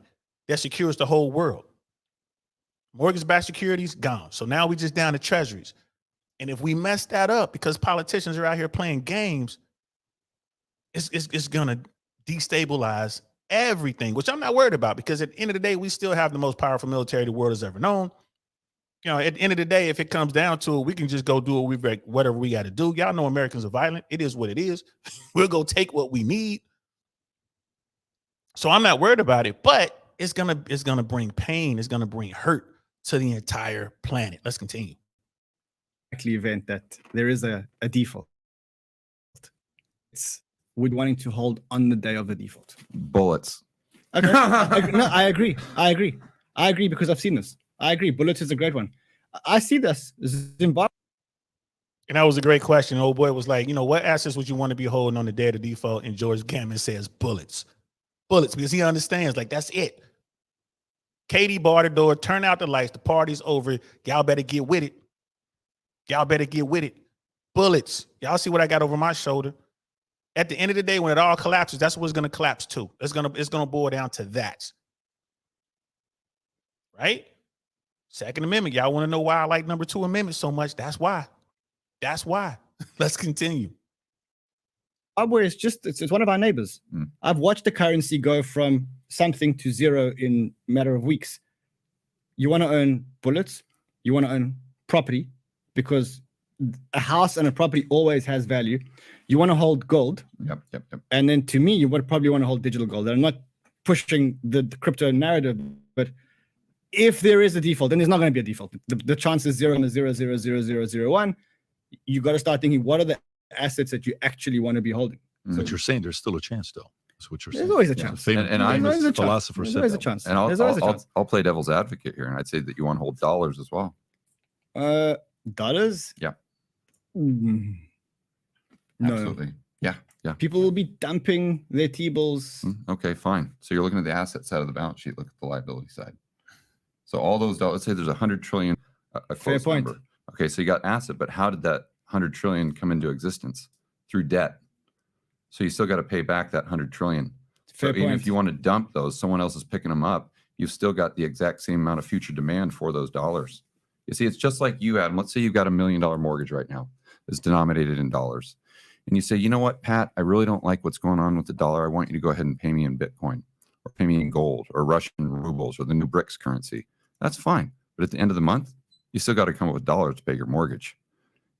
that secures the whole world. Mortgage-backed securities gone. So now we just down to treasuries. And if we mess that up because politicians are out here playing games, it's gonna destabilize everything, which I'm not worried about, because at the end of the day, we still have the most powerful military the world has ever known. At the end of the day, if it comes down to it, we can just go do whatever we got to do. Y'all know Americans are violent. It is what it is. We'll go take what we need. So I'm not worried about it, but it's gonna bring pain. It's gonna bring hurt to the entire planet. Let's continue. event that there is a default, it's with wanting to hold on the day of the default. Bullets. Okay. I agree because I've seen this. I agree. Bullets is a great one. I see this. Zimbabwe. And that was a great question. Old boy was like, what assets would you want to be holding on the day of the default? And George Gammon says bullets. Bullets, because he understands, like, that's it. Katie barred the door, turn out the lights, the party's over. Y'all better get with it. Bullets. Y'all see what I got over my shoulder. At the end of the day, when it all collapses, that's what's going to collapse too. It's going to boil down to that. Right? Second Amendment. Y'all want to know why I like number 2 Amendment so much? That's why. Let's continue. Zimbabwe is it's one of our neighbors. I've watched the currency go from something to zero in a matter of weeks. You want to own bullets, you want to own property, because a house and a property always has value. You want to hold gold. Yep. And then to me, you would probably want to hold digital gold. I'm not pushing the crypto narrative, but if there is a default, then there's not going to be a default. The chance is 0.0000001. You got to start thinking, what are the assets that you actually want to be holding? But you're saying there's still a chance, though. That's what you're saying. There's always a chance. Famous philosopher said There's always a that. chance. And There's always a chance. I'll play devil's advocate here, and I'd say that you want to hold dollars as well. Dollars? Yeah. No. Absolutely. Yeah. People will be dumping their T-bills. Okay, fine. So you're looking at the asset side of the balance sheet. Look at the liability side. So all those dollars, let's say there's 100 trillion, a close point. number. Okay, so you got asset, but how did that 100 trillion come into existence? Through debt. So you still got to pay back that 100 trillion. So even if you want to dump those, someone else is picking them up. You've still got the exact same amount of future demand for those dollars. You see, it's just like you, Adam. Let's say you've got $1 million mortgage right now. It's denominated in dollars. and you say, you know what, Pat, I really don't like what's going on with the dollar. I want you to go ahead and pay me in Bitcoin or pay me in gold or Russian rubles or the new BRICS currency. That's fine. But at the end of the month, you still got to come up with dollars to pay your mortgage.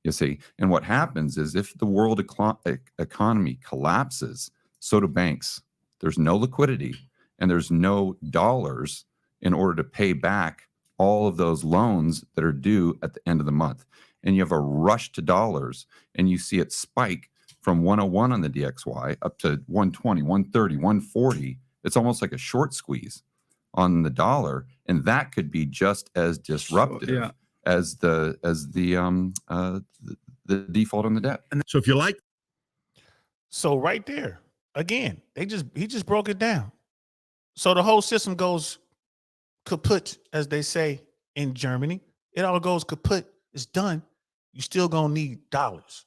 You see, and what happens is if the world economy collapses, so do banks. There's no liquidity and there's no dollars in order to pay back all of those loans that are due at the end of the month. And you have a rush to dollars and you see it spike from 101 on the DXY up to 120, 130, 140. It's almost like a short squeeze on the dollar. And that could be just as disruptive. Yeah. As the default on the debt. And so if you like, So right there, again, he just broke it down. So the whole system goes kaput, as they say in Germany. It all goes kaput. It's done. You still gonna need dollars.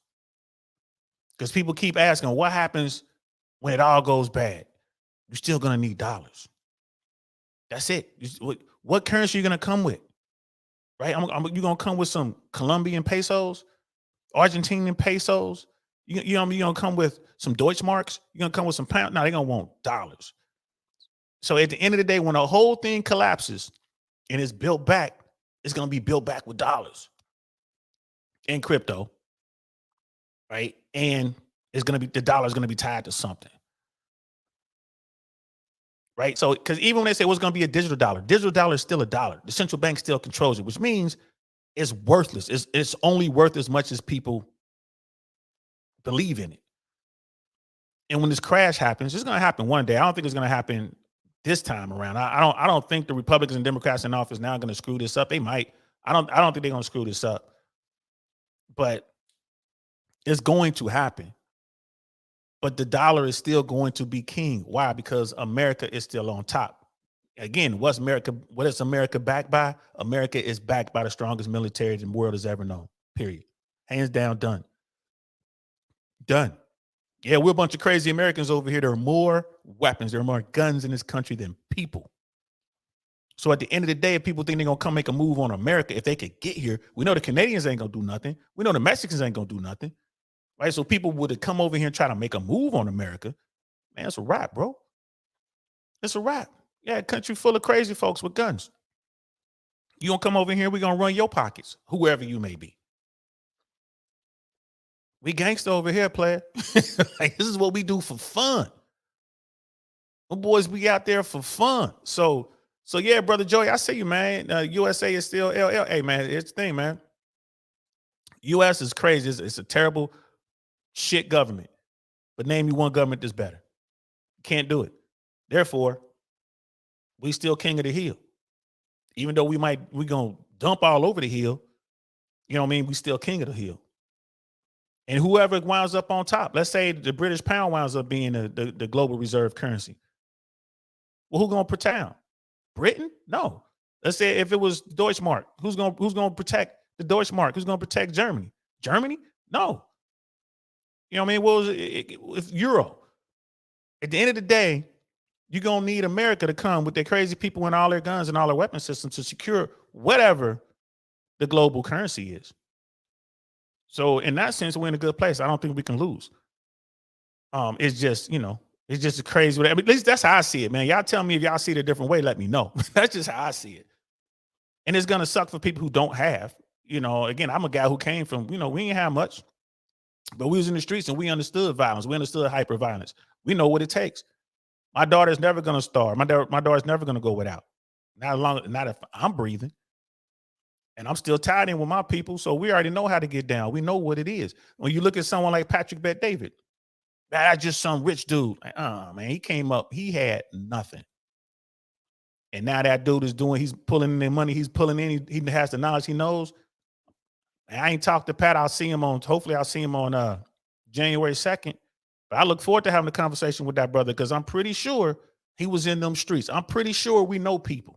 Because people keep asking, what happens when it all goes bad? You're still gonna need dollars. That's it. What currency are you gonna come with? Right? You're gonna come with some Colombian pesos, Argentinian pesos. You're gonna come with some Deutschmarks. You're gonna come with some pounds. No, they're gonna want dollars. So at the end of the day, when the whole thing collapses and it's built back, it's gonna be built back with dollars and crypto, right? And it's gonna be the dollar is gonna be tied to something. Right. So, because even when they say what's going to be a digital dollar is still a dollar. The central bank still controls it, which means it's worthless. It's only worth as much as people believe in it. And when this crash happens, it's going to happen one day. I don't think it's going to happen this time around. I don't think the Republicans and Democrats in office now are going to screw this up. They might. I don't think they're going to screw this up. But it's going to happen. But the dollar is still going to be king. Why? Because America is still on top. Again, what is America backed by? America is backed by the strongest military the world has ever known. Period. Hands down, done. Done. Yeah, we're a bunch of crazy Americans over here. There are more weapons, there are more guns in this country than people. So at the end of the day, if people think they're going to come make a move on America, if they could get here, we know the Canadians ain't going to do nothing. We know the Mexicans ain't going to do nothing. Right? So people would have come over here and try to make a move on America. Man, it's a wrap, bro. It's a wrap. Yeah, a country full of crazy folks with guns. You gonna come over here, we're gonna run your pockets, whoever you may be. We gangster over here, player. Like, this is what we do for fun. Them boys, we out there for fun. So yeah, brother Joey, I see you, man. USA is still LL. Hey, man, it's the thing, man. US is crazy. It's a terrible shit government. But name me one government that's better. Can't do it. Therefore, we still king of the hill. Even though we gonna dump all over the hill, you know what I mean? We still king of the hill. And whoever winds up on top, let's say the British pound winds up being the global reserve currency. Well, who gonna protect? Britain? No. Let's say if it was Deutschmark, who's gonna protect the Deutschmark? Who's gonna protect Germany? Germany? No. You know what I mean? What was it? If Euro? At the end of the day, you're gonna need America to come with their crazy people and all their guns and all their weapon systems to secure whatever the global currency is. So in that sense, we're in a good place. I don't think we can lose. It's just, it's just a crazy. I mean, at least that's how I see it, man. Y'all tell me if y'all see it a different way. Let me know. That's just how I see it. And it's gonna suck for people who don't have. Again, I'm a guy who came from. We ain't have much, but we was in the streets and we understood violence. We understood hyper violence. We know what it takes. My daughter's never gonna starve. My daughter's never gonna go without. Not if I'm breathing. And I'm still tied in with my people, so we already know how to get down. We know what it is. When you look at someone like Patrick Bet-David, that's just some rich dude. Man, he came up, he had nothing. And now that dude he's pulling in their money, he's pulling in, he has the knowledge, he knows. And I ain't talked to Pat. Hopefully I'll see him on January 2nd. But I look forward to having a conversation with that brother because I'm pretty sure he was in them streets. I'm pretty sure we know people.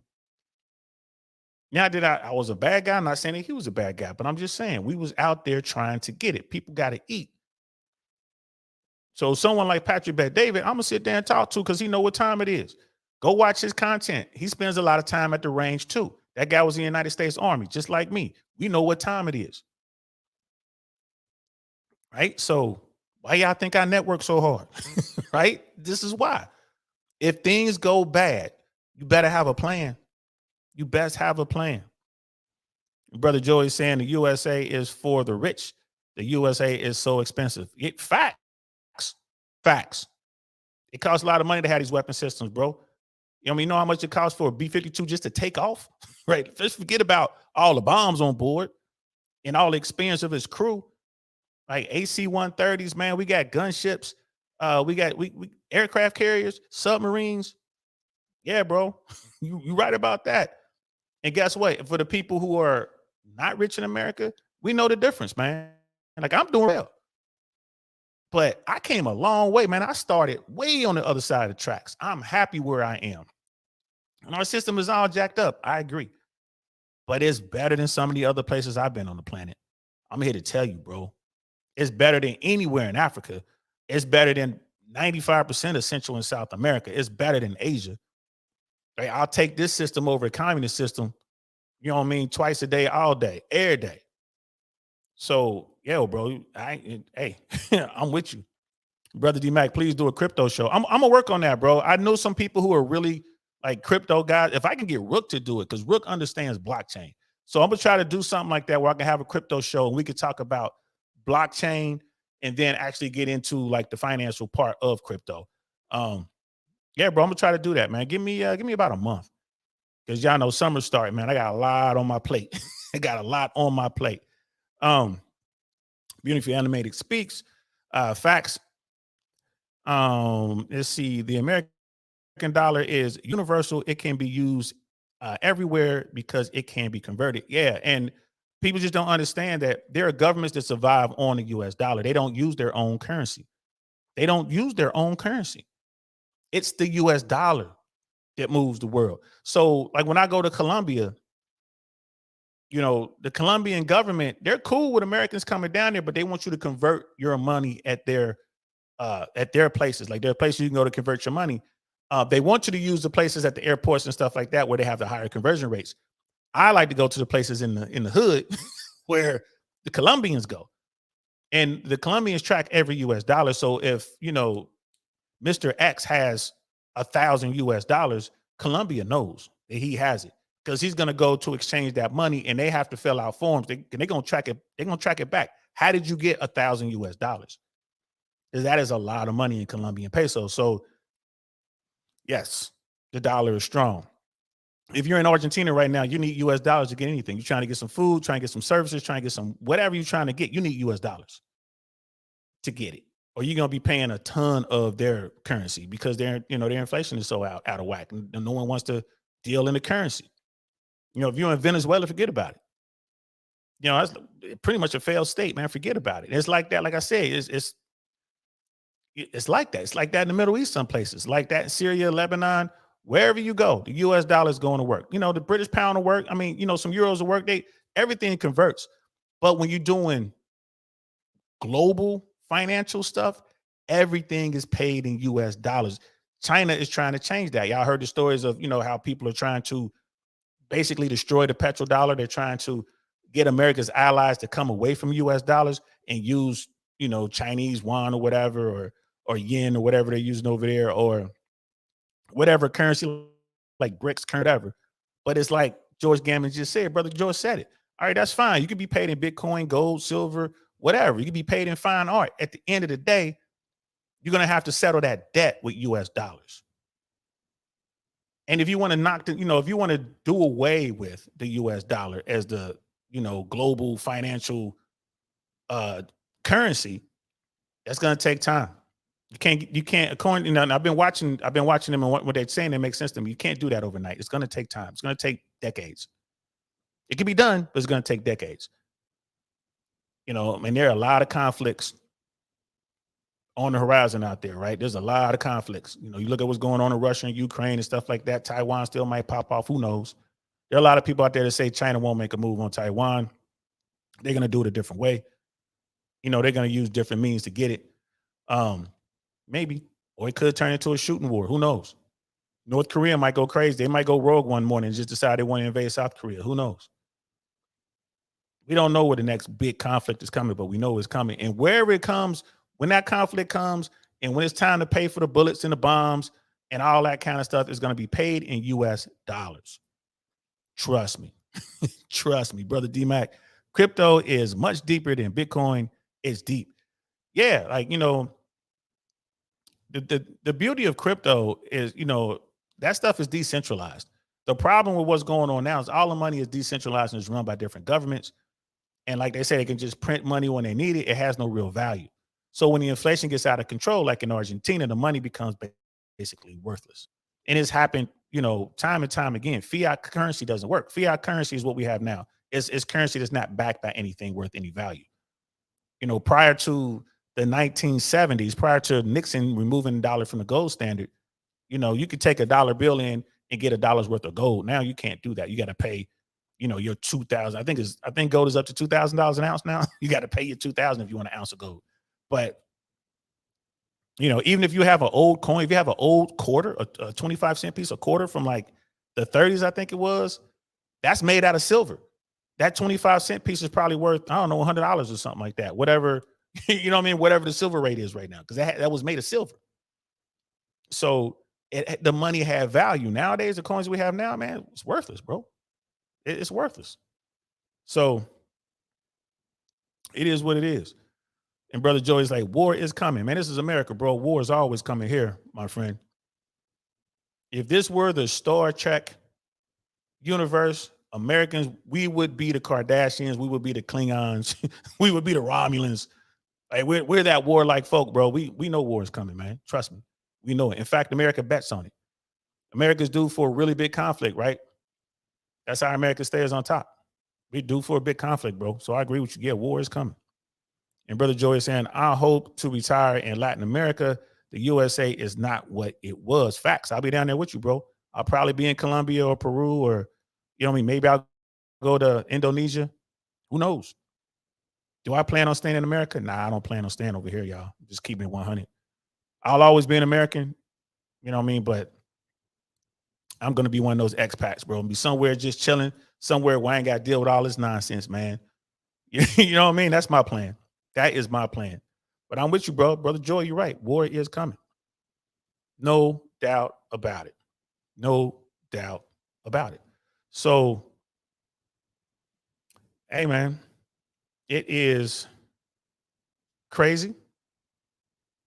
Now, I was a bad guy? I'm not saying that he was a bad guy, but I'm just saying we was out there trying to get it. People got to eat. So someone like Patrick Bet-David, I'm going to sit there and talk to because he know what time it is. Go watch his content. He spends a lot of time at the range too. That guy was in the United States Army, just like me. We know what time it is. Right? So Why y'all think I network so hard? Right? This is why. If things go bad, you better have a plan. You best have a plan. Brother Joey is saying the USA is for the rich. The USA is so expensive. Facts. Facts. It costs a lot of money to have these weapon systems, bro. You know how much it costs for a B-52 just to take off? Right? Just forget about all the bombs on board and all the experience of his crew. Like AC-130s, man. We got gunships. We got aircraft carriers, submarines. Yeah, bro. You right about that. And guess what? For the people who are not rich in America, we know the difference, man. Like, I'm doing well. But I came a long way, man. I started way on the other side of the tracks. I'm happy where I am. And our system is all jacked up. I agree. But it's better than some of the other places I've been on the planet. I'm here to tell you, bro. It's better than anywhere in Africa. It's better than 95% of Central and South America. It's better than Asia. Right? I'll take this system over a communist system, you know what I mean, twice a day, all day, every day. So, yo, bro, hey, I'm with you. Brother D-Mac, please do a crypto show. I'm going to work on that, bro. I know some people who are really like crypto guys. If I can get Rook to do it, because Rook understands blockchain. So I'm going to try to do something like that where I can have a crypto show and we could talk about blockchain and then actually get into like the financial part of crypto. Yeah, bro, I'm going to try to do that, man. Give me about a month. Because y'all know summer's starting, man. I got a lot on my plate. I got a lot on my plate. Beautiful Animated speaks. Facts. Let's see. The American dollar is universal. It can be used everywhere because it can be converted. Yeah, and people just don't understand that there are governments that survive on the U.S. dollar. They don't use their own currency. They don't use their own currency. It's the U.S. dollar that moves the world. So, like when I go to Colombia, you know, the Colombian government, they're cool with Americans coming down there, but they want you to convert your money at their places. Like there are places you can go to convert your money. They want you to use the places at the airports and stuff like that where they have the higher conversion rates. I like to go to the places in the hood where the Colombians go. And the Colombians track every US dollar. So if, you know, Mr. X has $1,000 US, Colombia knows that he has it because he's going to go to exchange that money and they have to fill out forms. They're going to track it. They're going to track it back. How did you get $1,000 US? Because that is a lot of money in Colombian pesos. So yes, the dollar is strong. If you're in Argentina right now, you need US dollars to get anything. You're trying to get some food, trying to get some services, trying to get some whatever you're trying to get. You need US dollars to get it. Or you're going to be paying a ton of their currency because their inflation is so out of whack. And no one wants to deal in the currency. You know, if you're in Venezuela, forget about it. You know, that's pretty much a failed state, man. Forget about it. It's like that. Like I said, it's like that. It's like that in the Middle East, some places. Like that in Syria, Lebanon, wherever you go, the US dollar is going to work. You know, the British pound will work. I mean, you know, some euros will work. Everything converts. But when you're doing global financial stuff, everything is paid in US dollars. China is trying to change that. Y'all heard the stories of, you know, how people are trying to basically destroy the petrodollar. They're trying to get America's allies to come away from US dollars and use, you know, Chinese yuan or whatever, or yen or whatever they're using over there, or whatever currency, like BRICS, whatever. But it's like George Gammon just said, Brother George said it. All right, that's fine. You can be paid in Bitcoin, gold, silver, whatever. You can be paid in fine art. At the end of the day, you're going to have to settle that debt with US dollars. And if you want to if you want to do away with the US dollar as the, you know, global financial currency, that's going to take time. You can't, according, you know, and I've been watching them and what they're saying, that makes sense to me. You can't do that overnight. It's going to take time. It's going to take decades. It can be done, but it's going to take decades. You know, I mean, there are a lot of conflicts on the horizon out there, right? There's a lot of conflicts. You know, you look at what's going on in Russia and Ukraine and stuff like that. Taiwan still might pop off. Who knows? There are a lot of people out there that say China won't make a move on Taiwan. They're going to do it a different way. You know, they're going to use different means to get it. Maybe, or it could turn into a shooting war. Who knows? North Korea might go crazy. They might go rogue one morning and just decide they want to invade South Korea. Who knows? We don't know where the next big conflict is coming, but we know it's coming. And wherever it comes, When that conflict comes and when it's time to pay for the bullets and the bombs and all that kind of stuff, is going to be paid in US dollars. Trust me. Trust me, brother D-Mac. Crypto is much deeper than Bitcoin. It's deep. Yeah, like, you know, the beauty of crypto is, you know, that stuff is decentralized. The problem with what's going on now is all the money is decentralized and is run by different governments. And like they say, they can just print money when they need it. It has no real value. So when the inflation gets out of control, like in Argentina, the money becomes basically worthless. And it's happened, you know, time and time again. Fiat currency doesn't work. Fiat currency is what we have now. It's currency that's not backed by anything worth any value. You know, prior to the 1970s, prior to Nixon removing the dollar from the gold standard, you know, you could take a dollar bill in and get $1 worth of gold. Now you can't do that. You got to pay, you know, your 2,000. I think gold is up to $2,000 an ounce now. You got to pay your 2,000 if you want an ounce of gold. But you know, even if you have an old coin, if you have an old quarter, a 25-cent piece, a quarter from like the 30s, I think it was, that's made out of silver. That 25-cent piece is probably worth, I don't know, $100 or something like that. Whatever, you know what I mean? Whatever the silver rate is right now, because that was made of silver. So the money had value. Nowadays, the coins we have now, man, it's worthless, bro. It's worthless. So it is what it is. And Brother Joey's like, war is coming. Man, this is America, bro. War is always coming here, my friend. If this were the Star Trek universe, Americans, we would be the Kardashians. We would be the Klingons. We would be the Romulans. Like, we're that warlike folk, bro. We know war is coming, man. Trust me. We know it. In fact, America bets on it. America's due for a really big conflict, right? That's how America stays on top. We due for a big conflict, bro. So I agree with you. Yeah, war is coming. And Brother Joey is saying, I hope to retire in Latin America. The USA is not what it was. Facts. I'll be down there with you, bro. I'll probably be in Colombia or Peru, or, you know what I mean? Maybe I'll go to Indonesia. Who knows? Do I plan on staying in America? Nah, I don't plan on staying over here, y'all. Just keeping it 100. I'll always be an American, you know what I mean? But I'm going to be one of those expats, bro. Be somewhere just chilling, somewhere where I ain't got to deal with all this nonsense, man. You know what I mean? That's my plan. That is my plan. But I'm with you, bro. Brother Joy, you're right. War is coming. No doubt about it. No doubt about it. So, hey, man, it is crazy.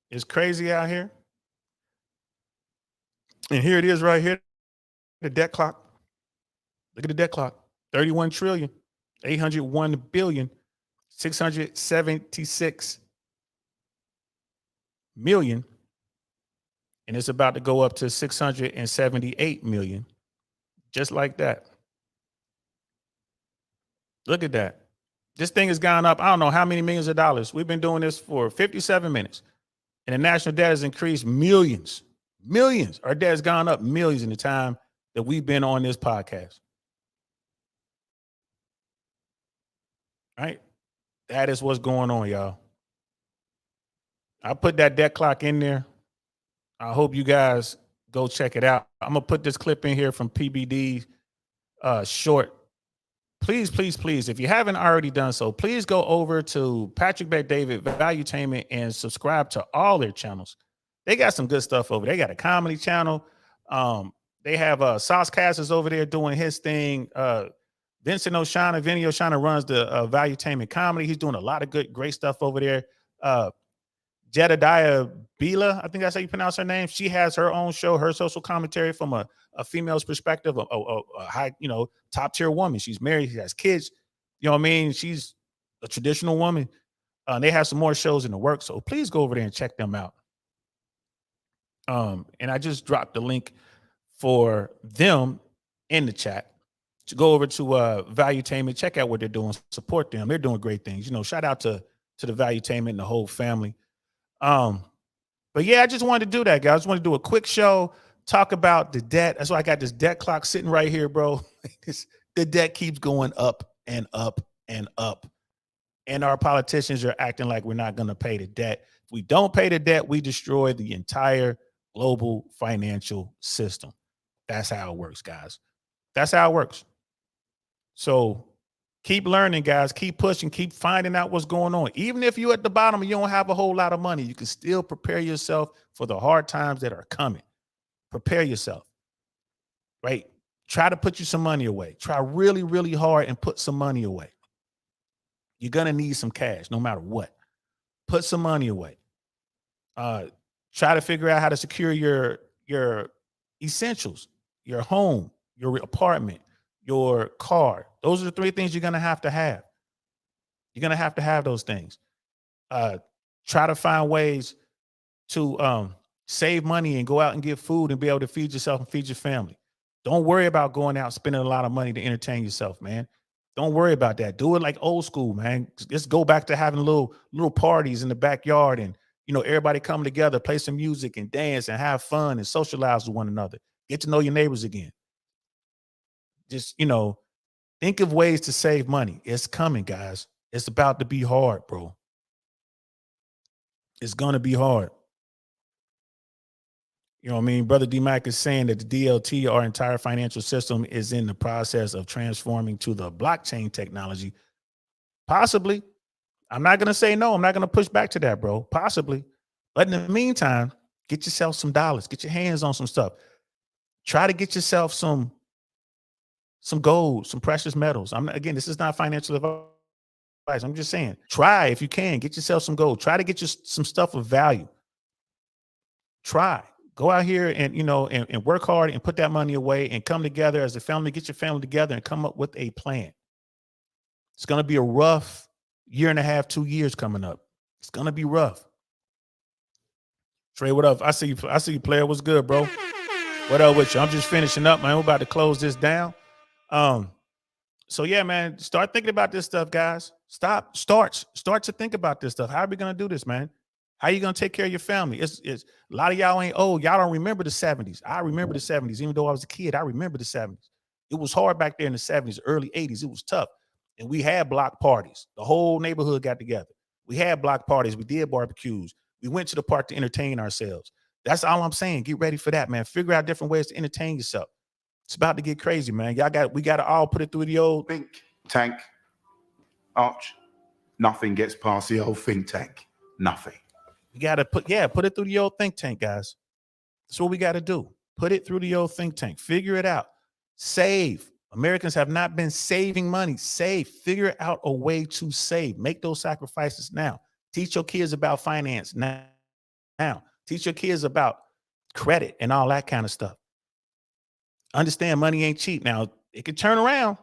It's crazy out here. And here it is right here. The debt clock. Look at the debt clock. 31 trillion, 801 billion, 676 million. And it's about to go up to 678 million. Just like that. Look at that. This thing has gone up, I don't know how many millions of dollars. We've been doing this for 57 minutes. And the national debt has increased millions. Millions. Our debt has gone up millions in the time that we've been on this podcast. Right? That is what's going on, y'all. I put that debt clock in there. I hope you guys go check it out. I'm going to put this clip in here from PBD short. Please, please, please, if you haven't already done so, please go over to Patrick Bet-David Valuetainment and subscribe to all their channels. They got some good stuff over there. They got a comedy channel. They have Saucecast is over there doing his thing. Vincent Oshana, Vinny Oshana runs the Valuetainment comedy. He's doing a lot of great stuff over there. Jedediah Bila, I think that's how you pronounce her name. She has her own show, her social commentary from a female's perspective, a high, top tier woman. She's married, she has kids. You know what I mean? She's a traditional woman. They have some more shows in the works, so please go over there and check them out. And I just dropped the link for them in the chat to go over to Valuetainment, check out what they're doing, support them. They're doing great things. Shout out to the Valuetainment and the whole family. But yeah, I just wanted to do that, guys. I just wanted to do a quick show, talk about the debt. That's why I got this debt clock sitting right here, bro. The debt keeps going up and up and up. And our politicians are acting like we're not going to pay the debt. If we don't pay the debt, we destroy the entire global financial system. That's how it works, guys. That's how it works. So Keep learning, guys. Keep pushing. Keep finding out what's going on. Even if you're at the bottom and you don't have a whole lot of money, you can still prepare yourself for the hard times that are coming. Prepare yourself, right? Try to put you some money away. Try really, really hard and put some money away. You're going to need some cash no matter what. Put some money away. Try to figure out how to secure your essentials, your home, your apartment, your car. Those are the 3 things you're going to have. You're going to have those things. Try to find ways to save money and go out and get food and be able to feed yourself and feed your family. Don't worry about going out spending a lot of money to entertain yourself, man. Don't worry about that. Do it like old school, man. Just go back to having little parties in the backyard and, everybody come together, play some music and dance and have fun and socialize with one another. Get to know your neighbors again. Just, think of ways to save money. It's coming, guys. It's about to be hard, bro. It's going to be hard. You know what I mean? Brother D-Mac is saying that the DLT, our entire financial system, is in the process of transforming to the blockchain technology. Possibly. I'm not going to say no. I'm not going to push back to that, bro. Possibly. But in the meantime, get yourself some dollars. Get your hands on some stuff. Try to get yourself some gold, some precious metals. Again, this is not financial advice. I'm just saying, try if you can. Get yourself some gold. Try to get you some stuff of value. Try. Go out here and, and work hard and put that money away and come together as a family. Get your family together and come up with a plan. It's going to be a rough 1.5, 2 years coming up. It's going to be rough. Trey, what up? I see you, player. What's good, bro? What up with you? I'm just finishing up, man. We're about to close this down. So yeah, man, start thinking about this stuff, guys. Start to think about this stuff. How are we going to do this, man? How are you going to take care of your family? It's a lot of y'all ain't old. Y'all don't remember the 70s. I remember the 70s. Even though I was a kid, I remember the 70s. It was hard back there in the 70s, early 80s. It was tough. And we had block parties. The whole neighborhood got together. We had block parties. We did barbecues. We went to the park to entertain ourselves. That's all I'm saying. Get ready for that, man. Figure out different ways to entertain yourself. It's about to get crazy, man. We got to all put it through the old think tank. Arch, nothing gets past the old think tank. Nothing. We got to put it through the old think tank, guys. That's what we got to do. Put it through the old think tank. Figure it out. Save. Americans have not been saving money. Save. Figure out a way to save. Make those sacrifices now. Teach your kids about finance now. Teach your kids about credit and all that kind of stuff. Understand money ain't cheap. Now, it could turn around.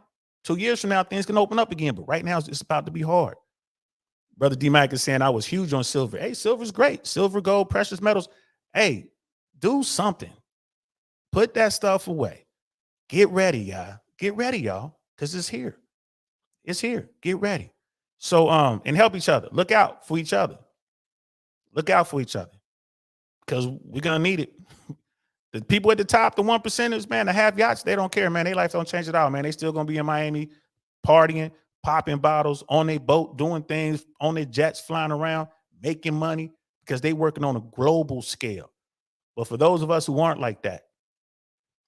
2 years from now, things can open up again. But right now, it's about to be hard. Brother D-Mac is saying I was huge on silver. Hey, silver's great. Silver, gold, precious metals. Hey, do something. Put that stuff away. Get ready, y'all. Get ready, y'all, because it's here. It's here. Get ready. So, and help each other. Look out for each other. Look out for each other, because we're going to need it. The people at the top, the 1%ers, man, the have yachts, they don't care, man. Their life don't change at all, man. They still going to be in Miami partying, popping bottles, on their boat, doing things, on their jets, flying around, making money, because they working on a global scale. But for those of us who aren't like that,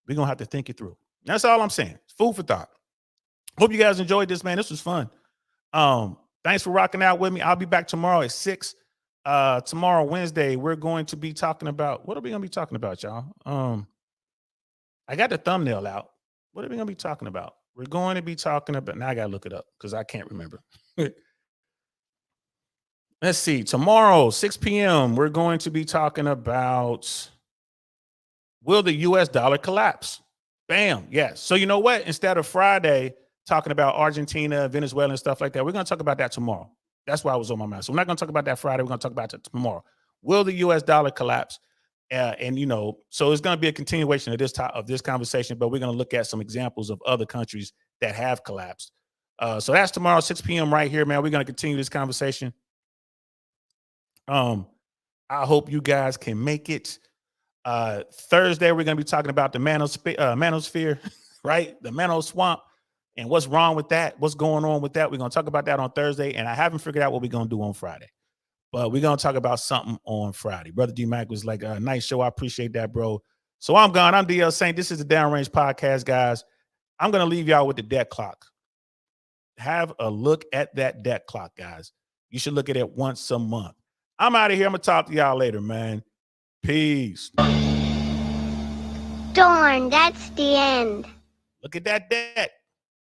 we're going to have to think it through. That's all I'm saying. It's food for thought. Hope you guys enjoyed this, man. This was fun. Thanks for rocking out with me. I'll be back tomorrow at 6. Tomorrow, Wednesday, we're going to be talking about, what are we going to be talking about, y'all? I got the thumbnail out. What are we going to be talking about? We're going to be talking about, now I got to look it up because I can't remember. Let's see. Tomorrow, 6 p.m., we're going to be talking about, will the U.S. dollar collapse? Bam. Yes. So you know what? Instead of Friday talking about Argentina, Venezuela, and stuff like that, we're going to talk about that tomorrow. That's why I was on my mind. So we're not going to talk about that Friday. We're going to talk about it tomorrow. Will the U.S. dollar collapse? And so it's going to be a continuation of this conversation, but we're going to look at some examples of other countries that have collapsed. So that's tomorrow, 6 p.m. right here, man. We're going to continue this conversation. I hope you guys can make it. Thursday, we're going to be talking about the manosphere, right? The mano swamp. And what's wrong with that? What's going on with that? We're going to talk about that on Thursday. And I haven't figured out what we're going to do on Friday. But we're going to talk about something on Friday. Brother D-Mac was like, nice show. I appreciate that, bro. So I'm gone. I'm DL Saint. This is the Downrange Podcast, guys. I'm going to leave y'all with the debt clock. have a look at that debt clock, guys. You should look at it once a month. I'm out of here. I'm going to talk to y'all later, man. Peace. Darn, that's the end. Look at that debt.